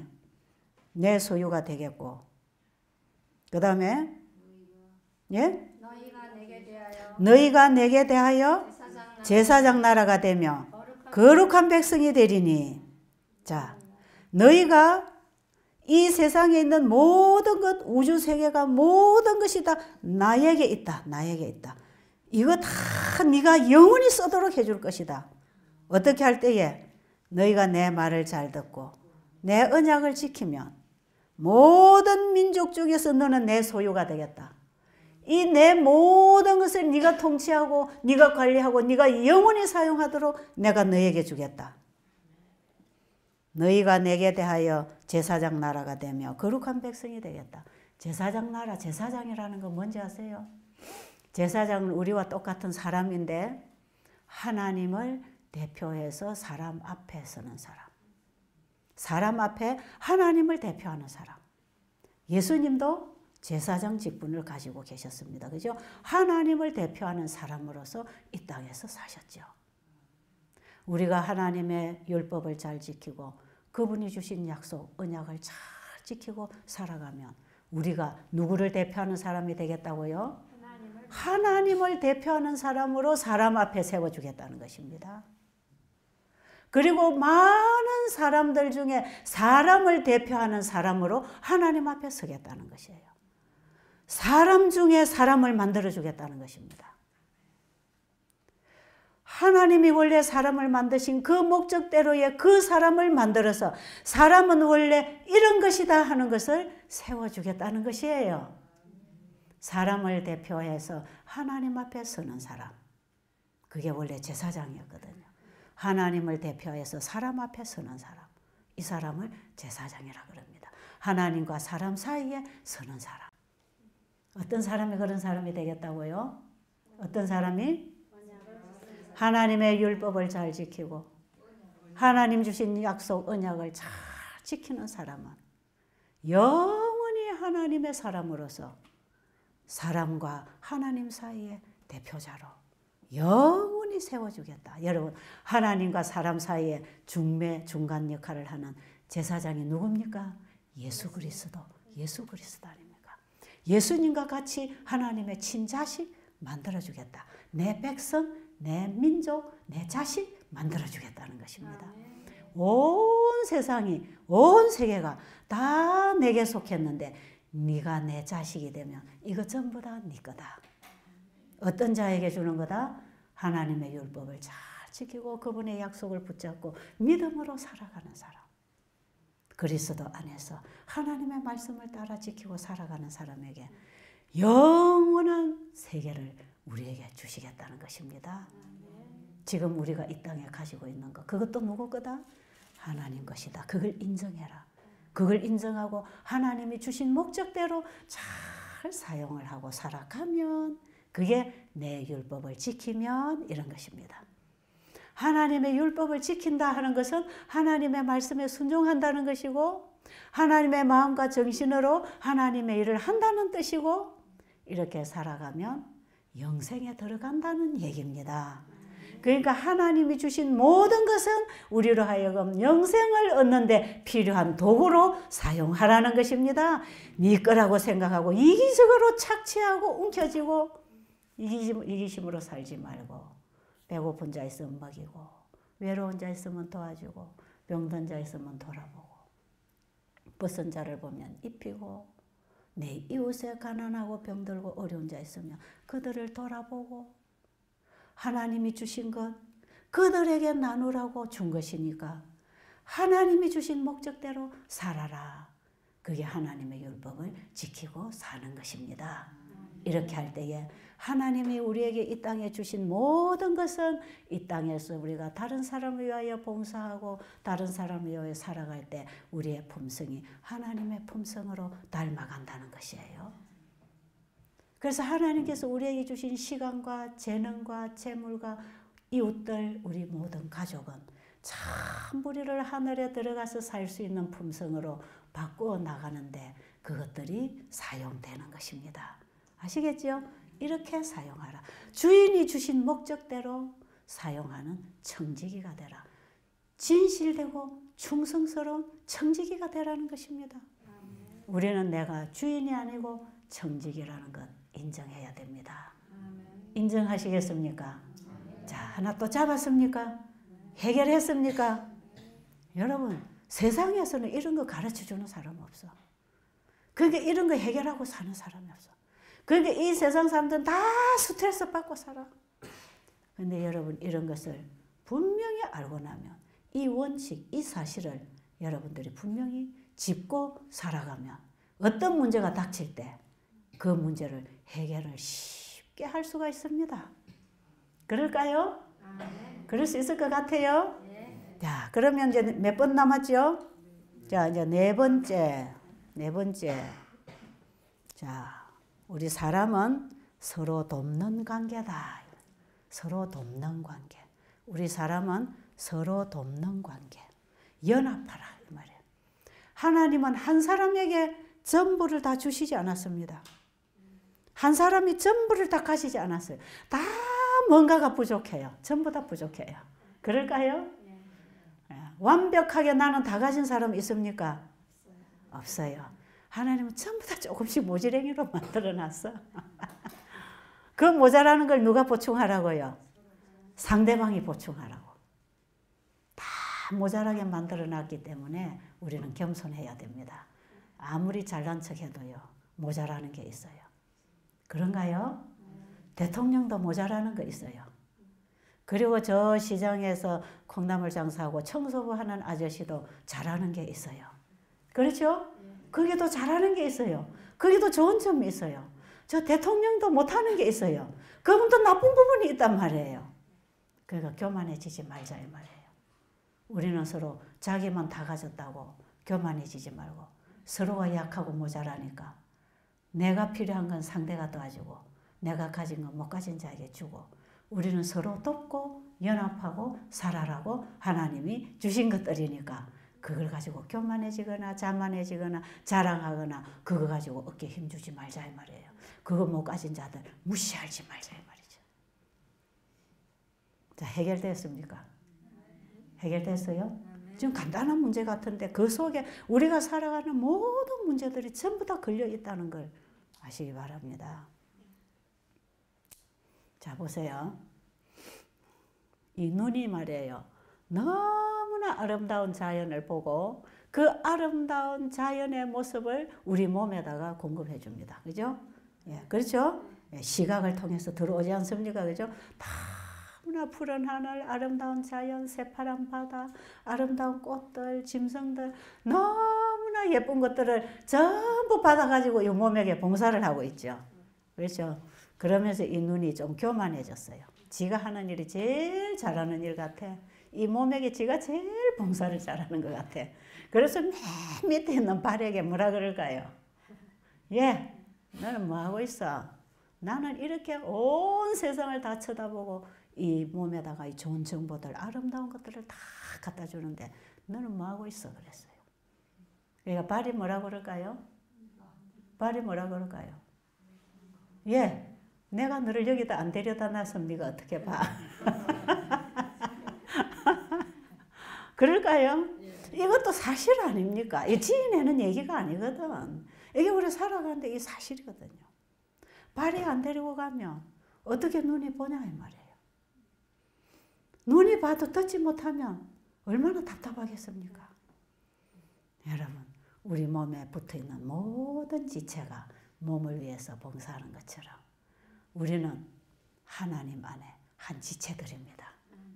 내 소유가 되겠고 그 다음에 예? 너희가 내게 대하여 제사장 나라가 되며 거룩한 백성이 되리니 자 너희가 이 세상에 있는 모든 것 우주 세계가 모든 것이 다 나에게 있다. 나에게 있다. 이거 다 네가 영원히 쓰도록 해줄 것이다. 어떻게 할 때에 너희가 내 말을 잘 듣고 내 언약을 지키면 모든 민족 중에서 너는 내 소유가 되겠다. 이 내 모든 것을 네가 통치하고 네가 관리하고 네가 영원히 사용하도록 내가 너에게 주겠다. 너희가 내게 대하여 제사장 나라가 되며 거룩한 백성이 되겠다. 제사장 나라, 제사장이라는 건 뭔지 아세요? 제사장은 우리와 똑같은 사람인데 하나님을 대표해서 사람 앞에 서는 사람. 사람 앞에 하나님을 대표하는 사람. 예수님도 제사장 직분을 가지고 계셨습니다. 그죠? 하나님을 대표하는 사람으로서 이 땅에서 사셨죠. 우리가 하나님의 율법을 잘 지키고 그분이 주신 약속, 언약을 잘 지키고 살아가면 우리가 누구를 대표하는 사람이 되겠다고요? 하나님을 대표하는 사람으로 사람 앞에 세워주겠다는 것입니다. 그리고 많은 사람들 중에 사람을 대표하는 사람으로 하나님 앞에 서겠다는 것이에요. 사람 중에 사람을 만들어주겠다는 것입니다. 하나님이 원래 사람을 만드신 그 목적대로의 그 사람을 만들어서 사람은 원래 이런 것이다 하는 것을 세워주겠다는 것이에요. 사람을 대표해서 하나님 앞에 서는 사람. 그게 원래 제사장이었거든요. 하나님을 대표해서 사람 앞에 서는 사람. 이 사람을 제사장이라 그럽니다. 하나님과 사람 사이에 서는 사람. 어떤 사람이 그런 사람이 되겠다고요? 어떤 사람이? 하나님의 율법을 잘 지키고 하나님 주신 약속 언약을 잘 지키는 사람은 영원히 하나님의 사람으로서 사람과 하나님 사이의 대표자로 영원히 세워주겠다. 여러분, 하나님과 사람 사이에 중간 역할을 하는 제사장이 누굽니까? 예수 그리스도, 예수 그리스도 아닙니까? 예수님과 같이 하나님의 친자식 만들어주겠다. 내 백성, 내 민족, 내 자식 만들어주겠다는 것입니다. 온 세상이, 온 세계가 다 내게 속했는데 네가 내 자식이 되면 이거 전부 다 네 거다. 어떤 자에게 주는 거다? 하나님의 율법을 잘 지키고 그분의 약속을 붙잡고 믿음으로 살아가는 사람. 그리스도 안에서 하나님의 말씀을 따라 지키고 살아가는 사람에게 영원한 세계를 우리에게 주시겠다는 것입니다. 지금 우리가 이 땅에 가지고 있는 것, 그것도 누구 거다? 하나님 것이다. 그걸 인정해라. 그걸 인정하고 하나님이 주신 목적대로 잘 사용을 하고 살아가면 그게 내 율법을 지키면 이런 것입니다. 하나님의 율법을 지킨다 하는 것은 하나님의 말씀에 순종한다는 것이고 하나님의 마음과 정신으로 하나님의 일을 한다는 뜻이고 이렇게 살아가면 영생에 들어간다는 얘기입니다. 그러니까 하나님이 주신 모든 것은 우리로 하여금 영생을 얻는데 필요한 도구로 사용하라는 것입니다. 네 거라고 생각하고 이기적으로 착취하고 움켜쥐고 이기심으로 살지 말고 배고픈 자 있으면 먹이고 외로운 자 있으면 도와주고 병든 자 있으면 돌아보고 벗은 자를 보면 입히고 내 이웃에 가난하고 병들고 어려운 자 있으면 그들을 돌아보고 하나님이 주신 것 그들에게 나누라고 준 것이니까 하나님이 주신 목적대로 살아라. 그게 하나님의 율법을 지키고 사는 것입니다. 이렇게 할 때에 하나님이 우리에게 이 땅에 주신 모든 것은 이 땅에서 우리가 다른 사람을 위하여 봉사하고 다른 사람을 위하여 살아갈 때 우리의 품성이 하나님의 품성으로 닮아간다는 것이에요. 그래서 하나님께서 우리에게 주신 시간과 재능과 재물과 이웃들 우리 모든 가족은 참 우리를 하늘에 들어가서 살 수 있는 품성으로 바꾸어 나가는데 그것들이 사용되는 것입니다. 아시겠죠? 이렇게 사용하라. 주인이 주신 목적대로 사용하는 청지기가 되라. 진실되고 충성스러운 청지기가 되라는 것입니다. 우리는 내가 주인이 아니고 청지기라는 것 인정해야 됩니다. 인정하시겠습니까? 자, 하나 또 잡았습니까? 해결했습니까? 여러분, 세상에서는 이런 거 가르쳐주는 사람 없어. 그러니까 이런 거 해결하고 사는 사람이 없어. 그러니까 이 세상 사람들은 다 스트레스 받고 살아. 그런데 여러분 이런 것을 분명히 알고 나면 이 원칙, 이 사실을 여러분들이 분명히 짚고 살아가면 어떤 문제가 닥칠 때 그 문제를 해결을 쉽게 할 수가 있습니다. 그럴까요? 그럴 수 있을 것 같아요? 자, 그러면 이제 몇 번 남았죠? 자, 이제 네 번째. 자, 우리 사람은 서로 돕는 관계다. 서로 돕는 관계. 우리 사람은 서로 돕는 관계. 연합하라 이 말이에요. 하나님은 한 사람에게 전부를 다 주시지 않았습니다. 한 사람이 전부를 다 가지지 않았어요. 다 뭔가가 부족해요. 전부 다 부족해요. 그럴까요? 완벽하게 나는 다 가진 사람 있습니까? 없어요. 하나님은 전부 다 조금씩 모지랭이로 만들어놨어. 그 모자라는 걸 누가 보충하라고요? 상대방이 보충하라고. 다 모자라게 만들어놨기 때문에 우리는 겸손해야 됩니다. 아무리 잘난 척해도요. 모자라는 게 있어요. 그런가요? 대통령도 모자라는 거 있어요. 그리고 저 시장에서 콩나물 장사하고 청소부 하는 아저씨도 잘하는 게 있어요. 그렇죠? 거기도 잘하는 게 있어요. 거기도 좋은 점이 있어요. 저 대통령도 못하는 게 있어요. 그분도 나쁜 부분이 있단 말이에요. 그러니까 교만해지지 말자 이 말이에요. 우리는 서로 자기만 다 가졌다고 교만해지지 말고 서로가 약하고 모자라니까 내가 필요한 건 상대가 도와주고 내가 가진 건 못 가진 자에게 주고 우리는 서로 돕고 연합하고 살아라고 하나님이 주신 것들이니까 그걸 가지고 교만해지거나 자만해지거나 자랑하거나 그거 가지고 어깨 힘주지 말자 이 말이에요. 그거 못 가진 자들 무시하지 말자 이 말이죠. 자, 해결됐습니까? 해결됐어요? 지금 간단한 문제 같은데 그 속에 우리가 살아가는 모든 문제들이 전부 다 걸려 있다는 걸 아시기 바랍니다. 자, 보세요. 이 눈이 말이에요. 너무나 아름다운 자연을 보고 그 아름다운 자연의 모습을 우리 몸에다가 공급해 줍니다. 그죠? 예, 그렇죠? 예, 시각을 통해서 들어오지 않습니까? 그죠? 너무나 푸른 하늘, 아름다운 자연, 새파란 바다, 아름다운 꽃들, 짐승들 너무나 예쁜 것들을 전부 받아가지고 이 몸에게 봉사를 하고 있죠. 그렇죠? 그러면서 이 눈이 좀 교만해졌어요. 지가 하는 일이 제일 잘하는 일 같아. 이 몸에게 지가 제일 봉사를 잘하는 것 같아. 그래서 맨 밑에 있는 발에게 뭐라 그럴까요? 예, 너는 뭐 하고 있어? 나는 이렇게 온 세상을 다 쳐다보고 이 몸에다가 이 좋은 정보들, 아름다운 것들을 다 갖다 주는데 너는 뭐 하고 있어? 그랬어요. 그러니까 발이 뭐라 그럴까요? 발이 뭐라 그럴까요? 예, 내가 너를 여기다 안 데려다 놨습니까? 어떻게 봐? 그럴까요? 이것도 사실 아닙니까? 이 지인에는 얘기가 아니거든. 이게 우리 살아가는데 이게 사실이거든요. 발이 안 데리고 가면 어떻게 눈이 보냐 이 말이에요. 눈이 봐도 듣지 못하면 얼마나 답답하겠습니까? 여러분, 우리 몸에 붙어있는 모든 지체가 몸을 위해서 봉사하는 것처럼 우리는 하나님 안에 한 지체들입니다.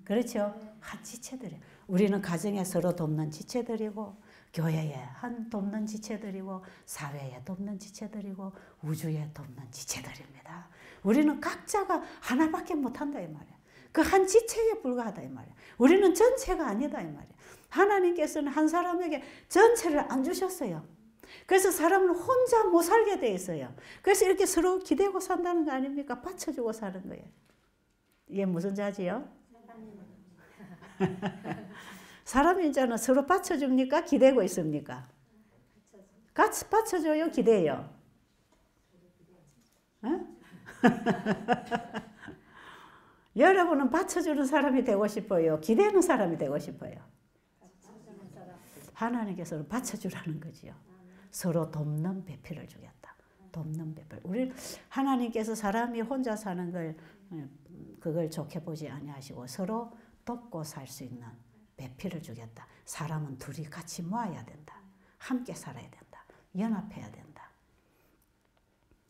그렇죠? 한 지체들이에요. 우리는 가정에 서로 돕는 지체들이고 교회에 한 돕는 지체들이고 사회에 돕는 지체들이고 우주에 돕는 지체들입니다. 우리는 각자가 하나밖에 못한다 이 말이에요. 그 한 지체에 불과하다 이 말이에요. 우리는 전체가 아니다 이 말이에요. 하나님께서는 한 사람에게 전체를 안 주셨어요. 그래서 사람은 혼자 못 살게 돼 있어요. 그래서 이렇게 서로 기대고 산다는 거 아닙니까? 받쳐주고 사는 거예요. 이게 무슨 자지요? 사람이 이제는 서로 받쳐줍니까? 기대고 있습니까? 같이 받쳐줘요? 기대요? 여러분은 받쳐주는 사람이 되고 싶어요? 기대는 사람이 되고 싶어요? 하나님께서는 받쳐주라는 거지요. 서로 돕는 배필을 주겠다. 돕는 배필. 우리 하나님께서 사람이 혼자 사는 걸 그걸 좋게 보지 아니하시고 서로 돕고 살 수 있는 배필을 주겠다. 사람은 둘이 같이 모아야 된다. 함께 살아야 된다. 연합해야 된다.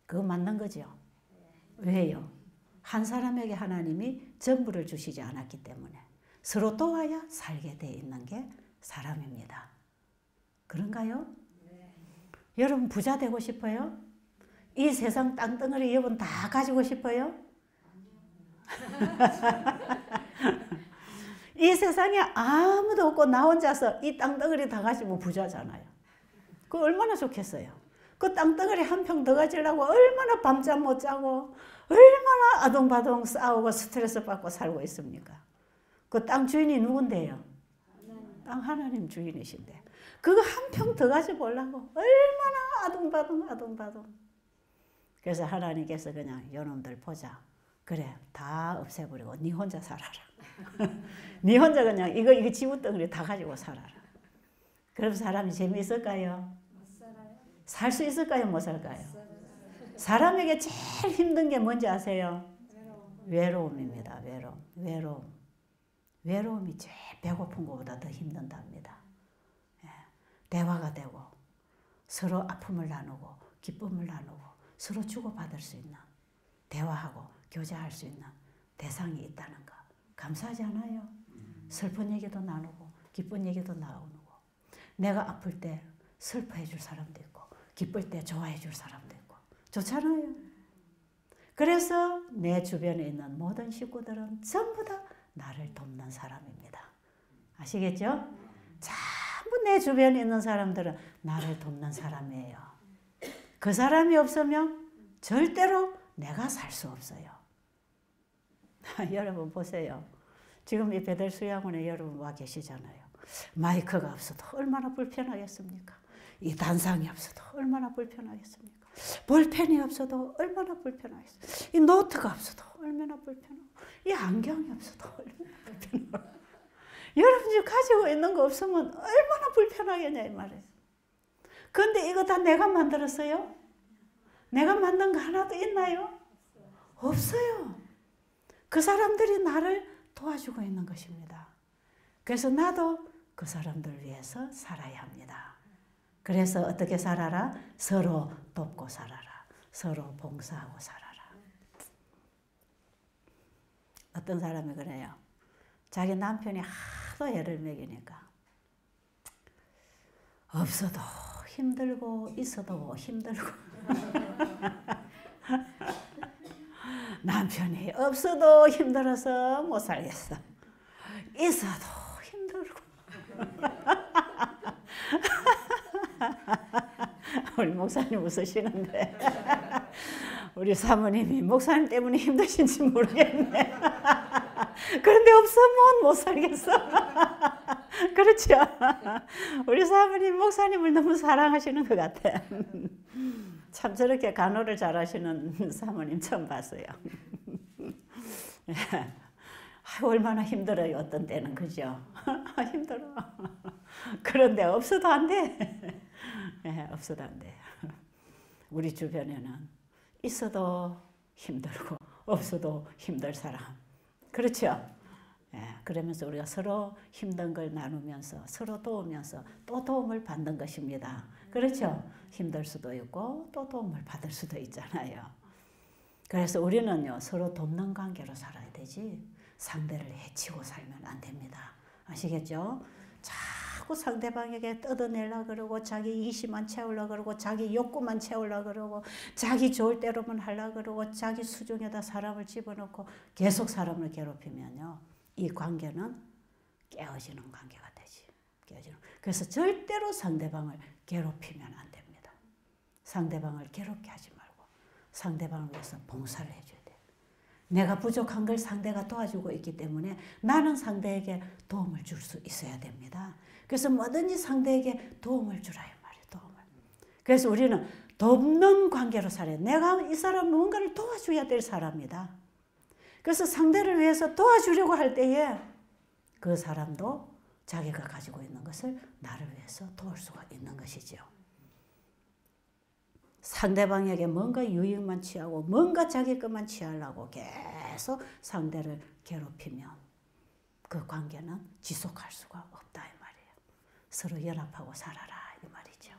그거 맞는 거죠. 왜요? 한 사람에게 하나님이 전부를 주시지 않았기 때문에 서로 도와야 살게 돼 있는 게 사람입니다. 그런가요? 네. 여러분 부자 되고 싶어요? 이 세상 땅덩어리 여러분 다 가지고 싶어요? 이 세상에 아무도 없고 나 혼자서 이 땅덩어리 다 가지면 부자잖아요. 그 얼마나 좋겠어요. 그 땅덩어리 한 평 더 가지려고 얼마나 밤잠 못 자고 얼마나 아동바동 싸우고 스트레스 받고 살고 있습니까? 그 땅 주인이 누군데요? 땅 하나님 주인이신데 그거 한 평 더 가져보려고 얼마나 아동바동. 그래서 하나님께서 그냥 요놈들 보자. 그래 다 없애버리고 네 혼자 살아라. 네 혼자 그냥 이거 지구덩어리 다 가지고 살아라. 그럼 사람이 재미있을까요? 살 수 있을까요? 못 살까요? 사람에게 제일 힘든 게 뭔지 아세요? 외로움입니다. 외로움이 제일 배고픈 것보다 더 힘든답니다. 예. 대화가 되고 서로 아픔을 나누고 기쁨을 나누고 서로 주고받을 수 있는 대화하고 교제할 수 있는 대상이 있다는 거 감사하지 않아요? 슬픈 얘기도 나누고 기쁜 얘기도 나누고 내가 아플 때 슬퍼해 줄 사람도 있고 기쁠 때 좋아해 줄 사람도 있고 좋잖아요. 그래서 내 주변에 있는 모든 식구들은 전부 다 나를 돕는 사람입니다. 아시겠죠? 전부 내 주변에 있는 사람들은 나를 돕는 사람이에요. 그 사람이 없으면 절대로 내가 살 수 없어요. 여러분 보세요. 지금 이 베델 수양원에 여러분 와 계시잖아요. 마이크가 없어도 얼마나 불편하겠습니까? 이 단상이 없어도 얼마나 불편하겠습니까? 볼펜이 없어도 얼마나 불편하겠습니까? 이 노트가 없어도 얼마나 불편하고, 이 안경이 없어도 얼마나 불편하고. 여러분이 가지고 있는 거 없으면 얼마나 불편하겠냐 이 말이에요. 그런데 이거 다 내가 만들었어요? 내가 만든 거 하나도 있나요? 없어요. 그 사람들이 나를 도와주고 있는 것입니다. 그래서 나도 그 사람들을 위해서 살아야 합니다. 그래서 어떻게 살아라? 서로 돕고 살아라. 서로 봉사하고 살아라. 어떤 사람이 그래요. 자기 남편이 하도 애를 먹이니까 없어도 힘들고 있어도 힘들고 남편이 없어도 힘들어서 못 살겠어. 있어도 힘들고 우리 목사님 웃으시는데 우리 사모님이 목사님 때문에 힘드신지 모르겠네. 그런데 없으면 못 살겠어. 그렇죠? 우리 사모님 목사님을 너무 사랑하시는 것 같아. 참 저렇게 간호를 잘하시는 사모님 처음 봤어요. 얼마나 힘들어요 어떤 때는. 그죠? 힘들어. 그런데 없어도 안 돼. 없어도 안 돼. 우리 주변에는 있어도 힘들고 없어도 힘들 사람. 그렇죠? 그러면서 우리가 서로 힘든 걸 나누면서 서로 도우면서 또 도움을 받는 것입니다. 그렇죠? 힘들 수도 있고 또 도움을 받을 수도 있잖아요. 그래서 우리는요 서로 돕는 관계로 살아야 되지 상대를 해치고 살면 안 됩니다. 아시겠죠? 자꾸 상대방에게 뜯어내려고 그러고 자기 이시만 채우려고 그러고 자기 욕구만 채우려고 그러고 자기 좋을 대로만 하려고 그러고 자기 수중에다 사람을 집어넣고 계속 사람을 괴롭히면요 이 관계는 깨어지는 관계가 되지. 깨어지는. 그래서 절대로 상대방을 괴롭히면 안 됩니다. 상대방을 괴롭게 하지 말고 상대방을 위해서 봉사를 해줘야 돼요. 내가 부족한 걸 상대가 도와주고 있기 때문에 나는 상대에게 도움을 줄 수 있어야 됩니다. 그래서 뭐든지 상대에게 도움을 주라 이 말이에요. 도움을. 그래서 우리는 돕는 관계로 살아요. 내가 이 사람 무언가를 도와줘야 될 사람이다. 그래서 상대를 위해서 도와주려고 할 때에 그 사람도 자기가 가지고 있는 것을 나를 위해서 도울 수가 있는 것이죠. 상대방에게 뭔가 유익만 취하고 뭔가 자기 것만 취하려고 계속 상대를 괴롭히면 그 관계는 지속할 수가 없다 이 말이에요. 서로 연합하고 살아라 이 말이죠.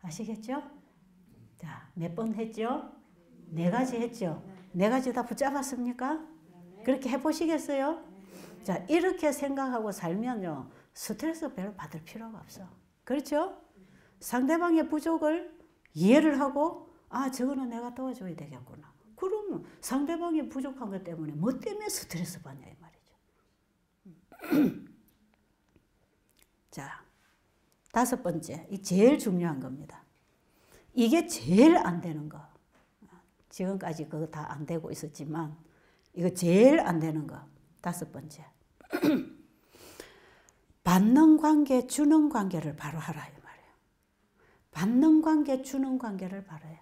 아시겠죠? 자, 몇 번 했죠? 4가지 했죠? 4가지 다 붙잡았습니까? 그렇게 해보시겠어요? 자, 이렇게 생각하고 살면요 스트레스 별로 받을 필요가 없어. 그렇죠? 상대방의 부족을 이해를 하고 아 저거는 내가 도와줘야 되겠구나. 그러면 상대방이 부족한 것 때문에 뭐 때문에 스트레스 받냐 이 말이죠. 자, 5번째, 이 제일 중요한 겁니다. 이게 제일 안 되는 거. 지금까지 그거 다 안 되고 있었지만 이거 제일 안 되는 거. 5번째. 받는 관계, 주는 관계를 바로 하라 이 말이에요. 받는 관계, 주는 관계를 바로 해요.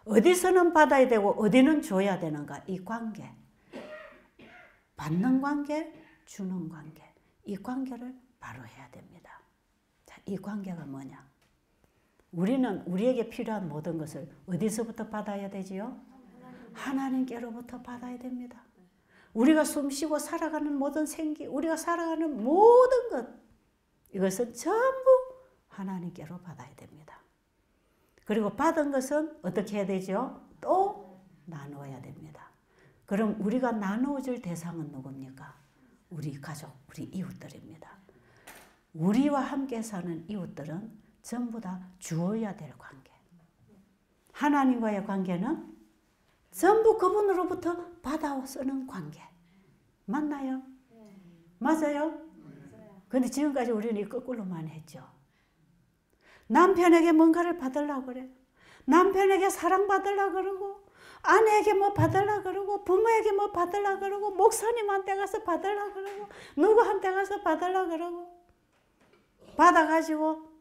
어디서는 받아야 되고 어디는 줘야 되는가 이 관계. 받는 관계, 주는 관계. 이 관계를 바로 해야 됩니다. 자, 이 관계가 뭐냐? 우리는 우리에게 필요한 모든 것을 어디서부터 받아야 되지요? 하나님께로부터 받아야 됩니다. 우리가 숨쉬고 살아가는 모든 생기, 우리가 살아가는 모든 것, 이것은 전부 하나님께로 받아야 됩니다. 그리고 받은 것은 어떻게 해야 되죠? 또 나누어야 됩니다. 그럼 우리가 나누어줄 대상은 누굽니까? 우리 가족, 우리 이웃들입니다. 우리와 함께 사는 이웃들은 전부 다 주어야 될 관계. 하나님과의 관계는 전부 그분으로부터 받아 쓰는 관계. 맞나요? 맞아요? 근데 지금까지 우리는 이 거꾸로만 했죠. 남편에게 뭔가를 받으려고 그래. 남편에게 사랑받으려고 그러고, 아내에게 뭐 받으려고 그러고, 부모에게 뭐 받으려고 그러고, 목사님한테 가서 받으려고 그러고, 누구한테 가서 받으려고 그러고, 받아가지고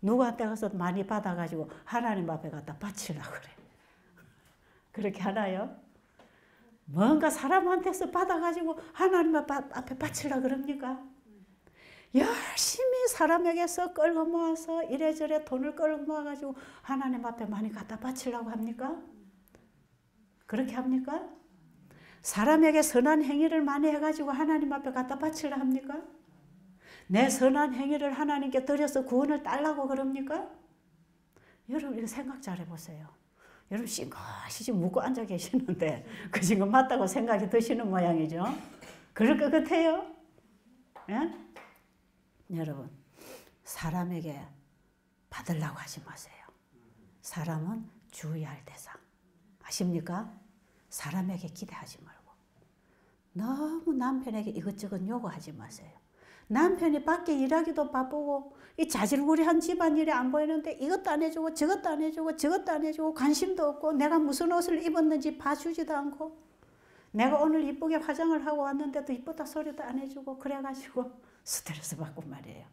누구한테 가서 많이 받아가지고 하나님 앞에 갖다 바치려고 그래. 그렇게 하나요? 뭔가 사람한테서 받아가지고 하나님 앞에 바치려고 그럽니까? 열심히 사람에게서 끌고 모아서 이래저래 돈을 끌고 모아가지고 하나님 앞에 많이 갖다 바치려고 합니까? 그렇게 합니까? 사람에게 선한 행위를 많이 해가지고 하나님 앞에 갖다 바치려 합니까? 내 선한 행위를 하나님께 드려서 구원을 달라고 그럽니까? 여러분 이거 생각 잘 해보세요. 여러분 싱긋이 지금 묻고 앉아 계시는데 그 지금 맞다고 생각이 드시는 모양이죠. 그럴 것 같아요. 예? 여러분 사람에게 받으려고 하지 마세요. 사람은 주의할 대상. 아십니까? 사람에게 기대하지 말고 너무 남편에게 이것저것 요구하지 마세요. 남편이 밖에 일하기도 바쁘고 이 자질구레한 집안일이 안 보이는데 이것도 안 해주고 저것도 안 해주고 저것도 안 해주고 관심도 없고 내가 무슨 옷을 입었는지 봐주지도 않고 내가 오늘 이쁘게 화장을 하고 왔는데도 이쁘다 소리도 안 해주고 그래가지고 스트레스 받고 말이에요.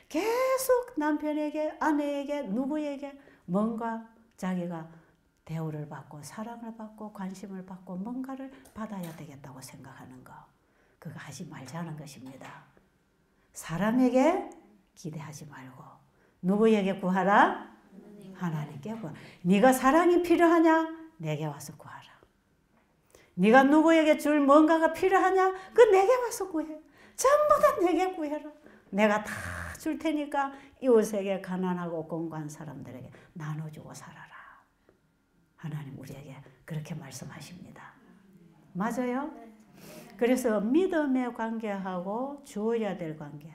계속 남편에게 아내에게 누구에게 뭔가 자기가 대우를 받고 사랑을 받고 관심을 받고 뭔가를 받아야 되겠다고 생각하는 거. 그거 하지 말자는 것입니다. 사람에게 기대하지 말고 누구에게 구하라? 하나님께 구하라. 네가 사랑이 필요하냐? 내게 와서 구하라. 네가 누구에게 줄 뭔가가 필요하냐? 그 내게 와서 구해. 전부 다 내게 구해라. 내가 다 줄 테니까 이웃에게 가난하고 공고한 사람들에게 나눠주고 살아라. 하나님 우리에게 그렇게 말씀하십니다. 맞아요? 그래서 믿음의 관계하고 주어야 될 관계,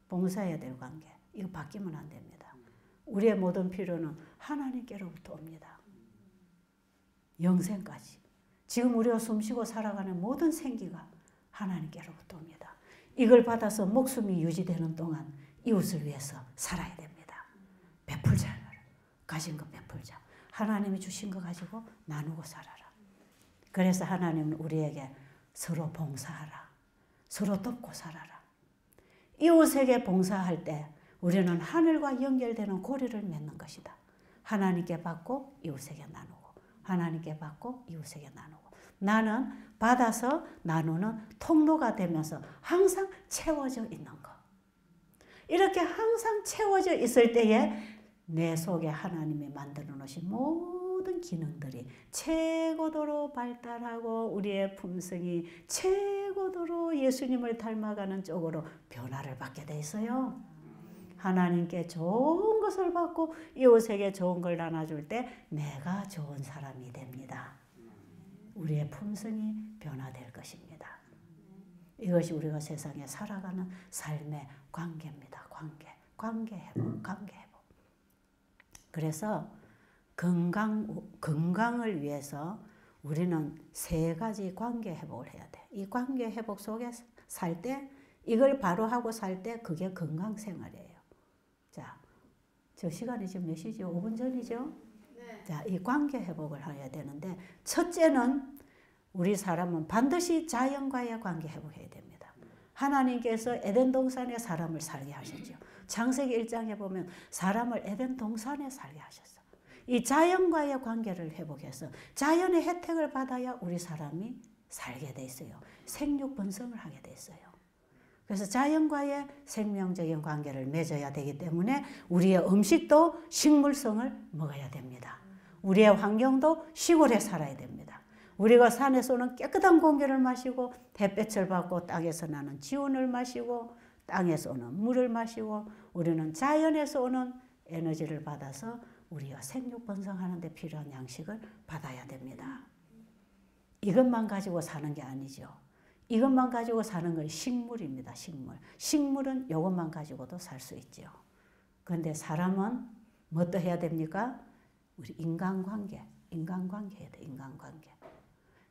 봉사해야 될 관계, 이거 바뀌면 안 됩니다. 우리의 모든 필요는 하나님께로부터 옵니다. 영생까지. 지금 우리가 숨쉬고 살아가는 모든 생기가 하나님께로부터 옵니다. 이걸 받아서 목숨이 유지되는 동안 이웃을 위해서 살아야 됩니다. 베풀자. 가진 것 베풀자. 하나님이 주신 거 가지고 나누고 살아라. 그래서 하나님은 우리에게 서로 봉사하라. 서로 돕고 살아라. 이웃에게 봉사할 때 우리는 하늘과 연결되는 고리를 맺는 것이다. 하나님께 받고 이웃에게 나누고 하나님께 받고 이웃에게 나누고 나는 받아서 나누는 통로가 되면서 항상 채워져 있는 것. 이렇게 항상 채워져 있을 때에 내 속에 하나님이 만들어 놓으신 모든 기능들이 최고도로 발달하고 우리의 품성이 최고도로 예수님을 닮아가는 쪽으로 변화를 받게 돼 있어요. 하나님께 좋은 것을 받고 이웃에게 좋은 걸 나눠줄 때 내가 좋은 사람이 됩니다. 우리의 품성이 변화될 것입니다. 이것이 우리가 세상에 살아가는 삶의 관계입니다. 관계 회복. 그래서 건강을 위해서 우리는 세 가지 관계 회복을 해야 돼. 이 관계 회복 속에 살 때 이걸 바로 하고 살 때 그게 건강 생활이에요. 자, 저 시간이 지금 몇 시죠? 5분 전이죠? 네. 자, 이 관계 회복을 해야 되는데 첫째는 우리 사람은 반드시 자연과의 관계 회복해야 됩니다. 하나님께서 에덴 동산에 사람을 살게 하셨죠. 창세기 1장에 보면 사람을 에덴 동산에 살게 하셨어. 이 자연과의 관계를 회복해서 자연의 혜택을 받아야 우리 사람이 살게 돼 있어요. 생육 번성을 하게 돼 있어요. 그래서 자연과의 생명적인 관계를 맺어야 되기 때문에 우리의 음식도 식물성을 먹어야 됩니다. 우리의 환경도 시골에 살아야 됩니다. 우리가 산에서 오는 깨끗한 공기를 마시고 햇볕을 받고 땅에서 나는 지온을 마시고 땅에서 오는 물을 마시고 우리는 자연에서 오는 에너지를 받아서 우리가 생육 번성하는 데 필요한 양식을 받아야 됩니다. 이것만 가지고 사는 게 아니죠. 이것만 가지고 사는 건 식물입니다. 식물은 이것만 가지고도 살 수 있죠. 그런데 사람은 뭐 또 해야 됩니까? 우리 인간관계 해야 돼. 인간관계.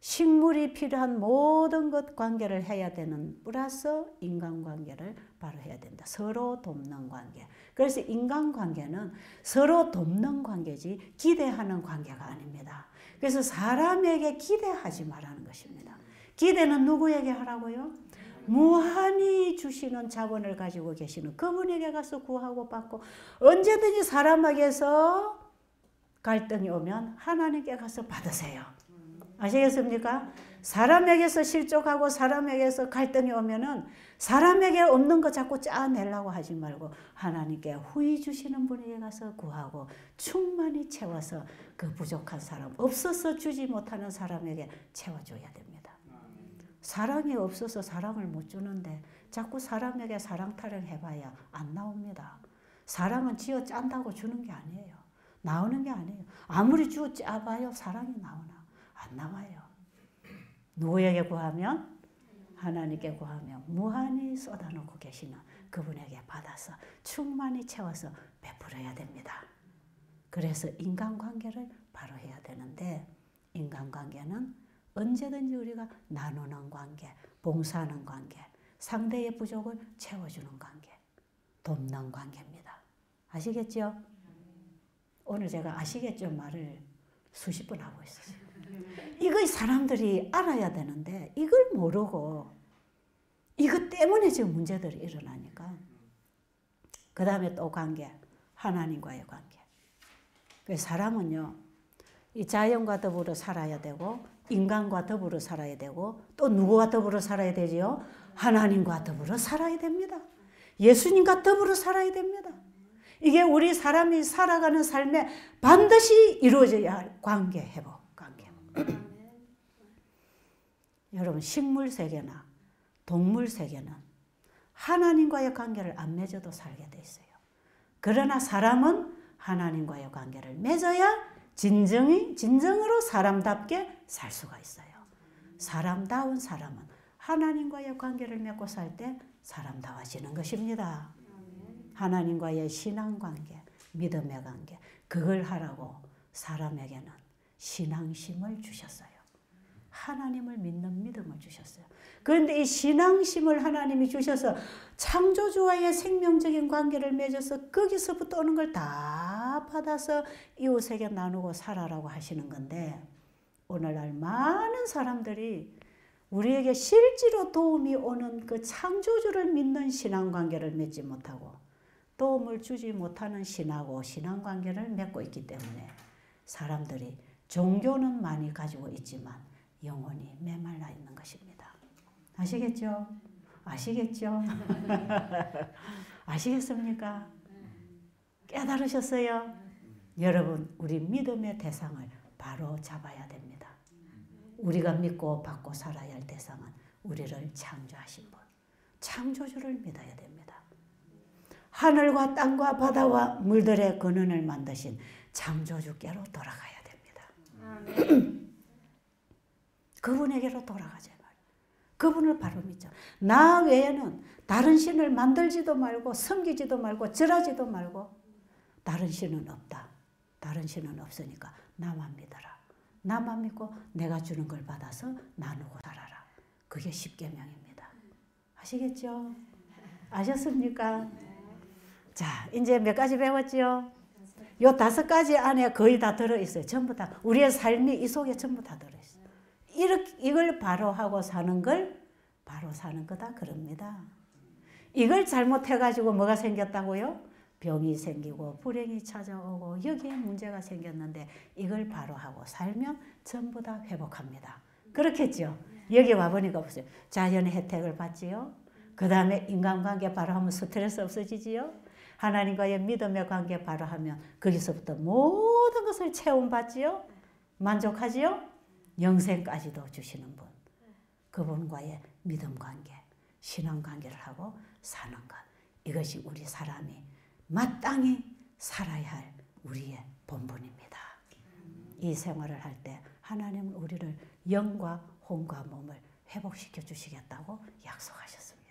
식물이 필요한 모든 것 관계를 해야 되는 플러스 인간관계를 바로 해야 된다. 서로 돕는 관계. 그래서 인간관계는 서로 돕는 관계지 기대하는 관계가 아닙니다. 그래서 사람에게 기대하지 말라는 것입니다. 기대는 누구에게 하라고요? 무한히 주시는 자본을 가지고 계시는 그분에게 가서 구하고 받고, 언제든지 사람에게서 갈등이 오면 하나님께 가서 받으세요. 아시겠습니까? 사람에게서 실족하고 사람에게서 갈등이 오면은 사람에게 없는 거 자꾸 짜내려고 하지 말고 하나님께 후히 주시는 분에게 가서 구하고 충만히 채워서 그 부족한 사람, 없어서 주지 못하는 사람에게 채워줘야 됩니다. 사랑이 없어서 사랑을 못 주는데 자꾸 사람에게 사랑 타령 해봐야 안 나옵니다. 사랑은 쥐어 짠다고 주는 게 아니에요. 나오는 게 아니에요. 아무리 쥐어 짜봐요. 사랑이 나오나? 안 나와요. 누구에게 구하면? 하나님께 구하면 무한히 쏟아놓고 계시는 그분에게 받아서 충만히 채워서 베풀어야 됩니다. 그래서 인간관계를 바로 해야 되는데, 인간관계는 언제든지 우리가 나누는 관계, 봉사하는 관계, 상대의 부족을 채워주는 관계, 돕는 관계입니다. 아시겠죠? 오늘 제가 아시겠죠 말을 수십 번 하고 있어요. 이거 사람들이 알아야 되는데 이걸 모르고 이것 때문에 지금 문제들이 일어나니까. 그 다음에 또 관계, 하나님과의 관계. 그래서 사람은요, 이 자연과 더불어 살아야 되고 인간과 더불어 살아야 되고 또 누구와 더불어 살아야 되지요? 하나님과 더불어 살아야 됩니다. 예수님과 더불어 살아야 됩니다. 이게 우리 사람이 살아가는 삶에 반드시 이루어져야 할 관계 회복, 관계. 여러분, 식물 세계나 동물 세계는 하나님과의 관계를 안 맺어도 살게 돼 있어요. 그러나 사람은 하나님과의 관계를 맺어야 진정으로 사람답게 살 수가 있어요. 사람다운 사람은 하나님과의 관계를 맺고 살 때 사람다워지는 것입니다. 하나님과의 신앙관계, 믿음의 관계, 그걸 하라고 사람에게는 신앙심을 주셨어요. 하나님을 믿는 믿음을 주셨어요. 그런데 이 신앙심을 하나님이 주셔서 창조주와의 생명적인 관계를 맺어서 거기서부터 오는 걸 다 받아서 이웃에게 나누고 살아라고 하시는 건데, 오늘날 많은 사람들이 우리에게 실제로 도움이 오는 그 창조주를 믿는 신앙관계를 맺지 못하고 도움을 주지 못하는 신하고 신앙관계를 맺고 있기 때문에 사람들이 종교는 많이 가지고 있지만 영혼이 메말라 있는 것입니다. 아시겠죠? 아시겠죠? 아시겠습니까? 깨달으셨어요? 여러분, 우리 믿음의 대상을 바로 잡아야 됩니다. 우리가 믿고 받고 살아야 할 대상은 우리를 창조하신 분, 창조주를 믿어야 됩니다. 하늘과 땅과 바다와 물들의 근원을 만드신 창조주께로 돌아가야 됩니다. 그분에게로 돌아가자 말이에요. 그분을 바로 믿자. 나 외에는 다른 신을 만들지도 말고 섬기지도 말고 절하지도 말고, 다른 신은 없다. 다른 신은 없으니까 나만 믿어라. 나만 믿고 내가 주는 걸 받아서 나누고 살아라. 그게 십계명입니다. 아시겠죠? 아셨습니까? 자, 이제 몇 가지 배웠죠? 요 5가지 안에 거의 다 들어있어요. 전부 다. 우리의 삶이 이 속에 전부 다 들어있어요. 이걸 바로 하고 사는 걸 바로 사는 거다 그럽니다. 이걸 잘못해가지고 뭐가 생겼다고요? 병이 생기고 불행이 찾아오고 여기에 문제가 생겼는데 이걸 바로 하고 살면 전부 다 회복합니다. 그렇겠죠? 여기 와보니까 보세요. 자연의 혜택을 받지요. 그 다음에 인간관계 바로 하면 스트레스 없어지지요. 하나님과의 믿음의 관계 바로 하면 거기서부터 모든 것을 체험받지요. 만족하지요. 영생까지도 주시는 분. 그분과의 믿음관계, 신앙관계를 하고 사는 것. 이것이 우리 사람이 마땅히 살아야 할 우리의 본분입니다. 이 생활을 할 때 하나님은 우리를 영과 혼과 몸을 회복시켜 주시겠다고 약속하셨습니다.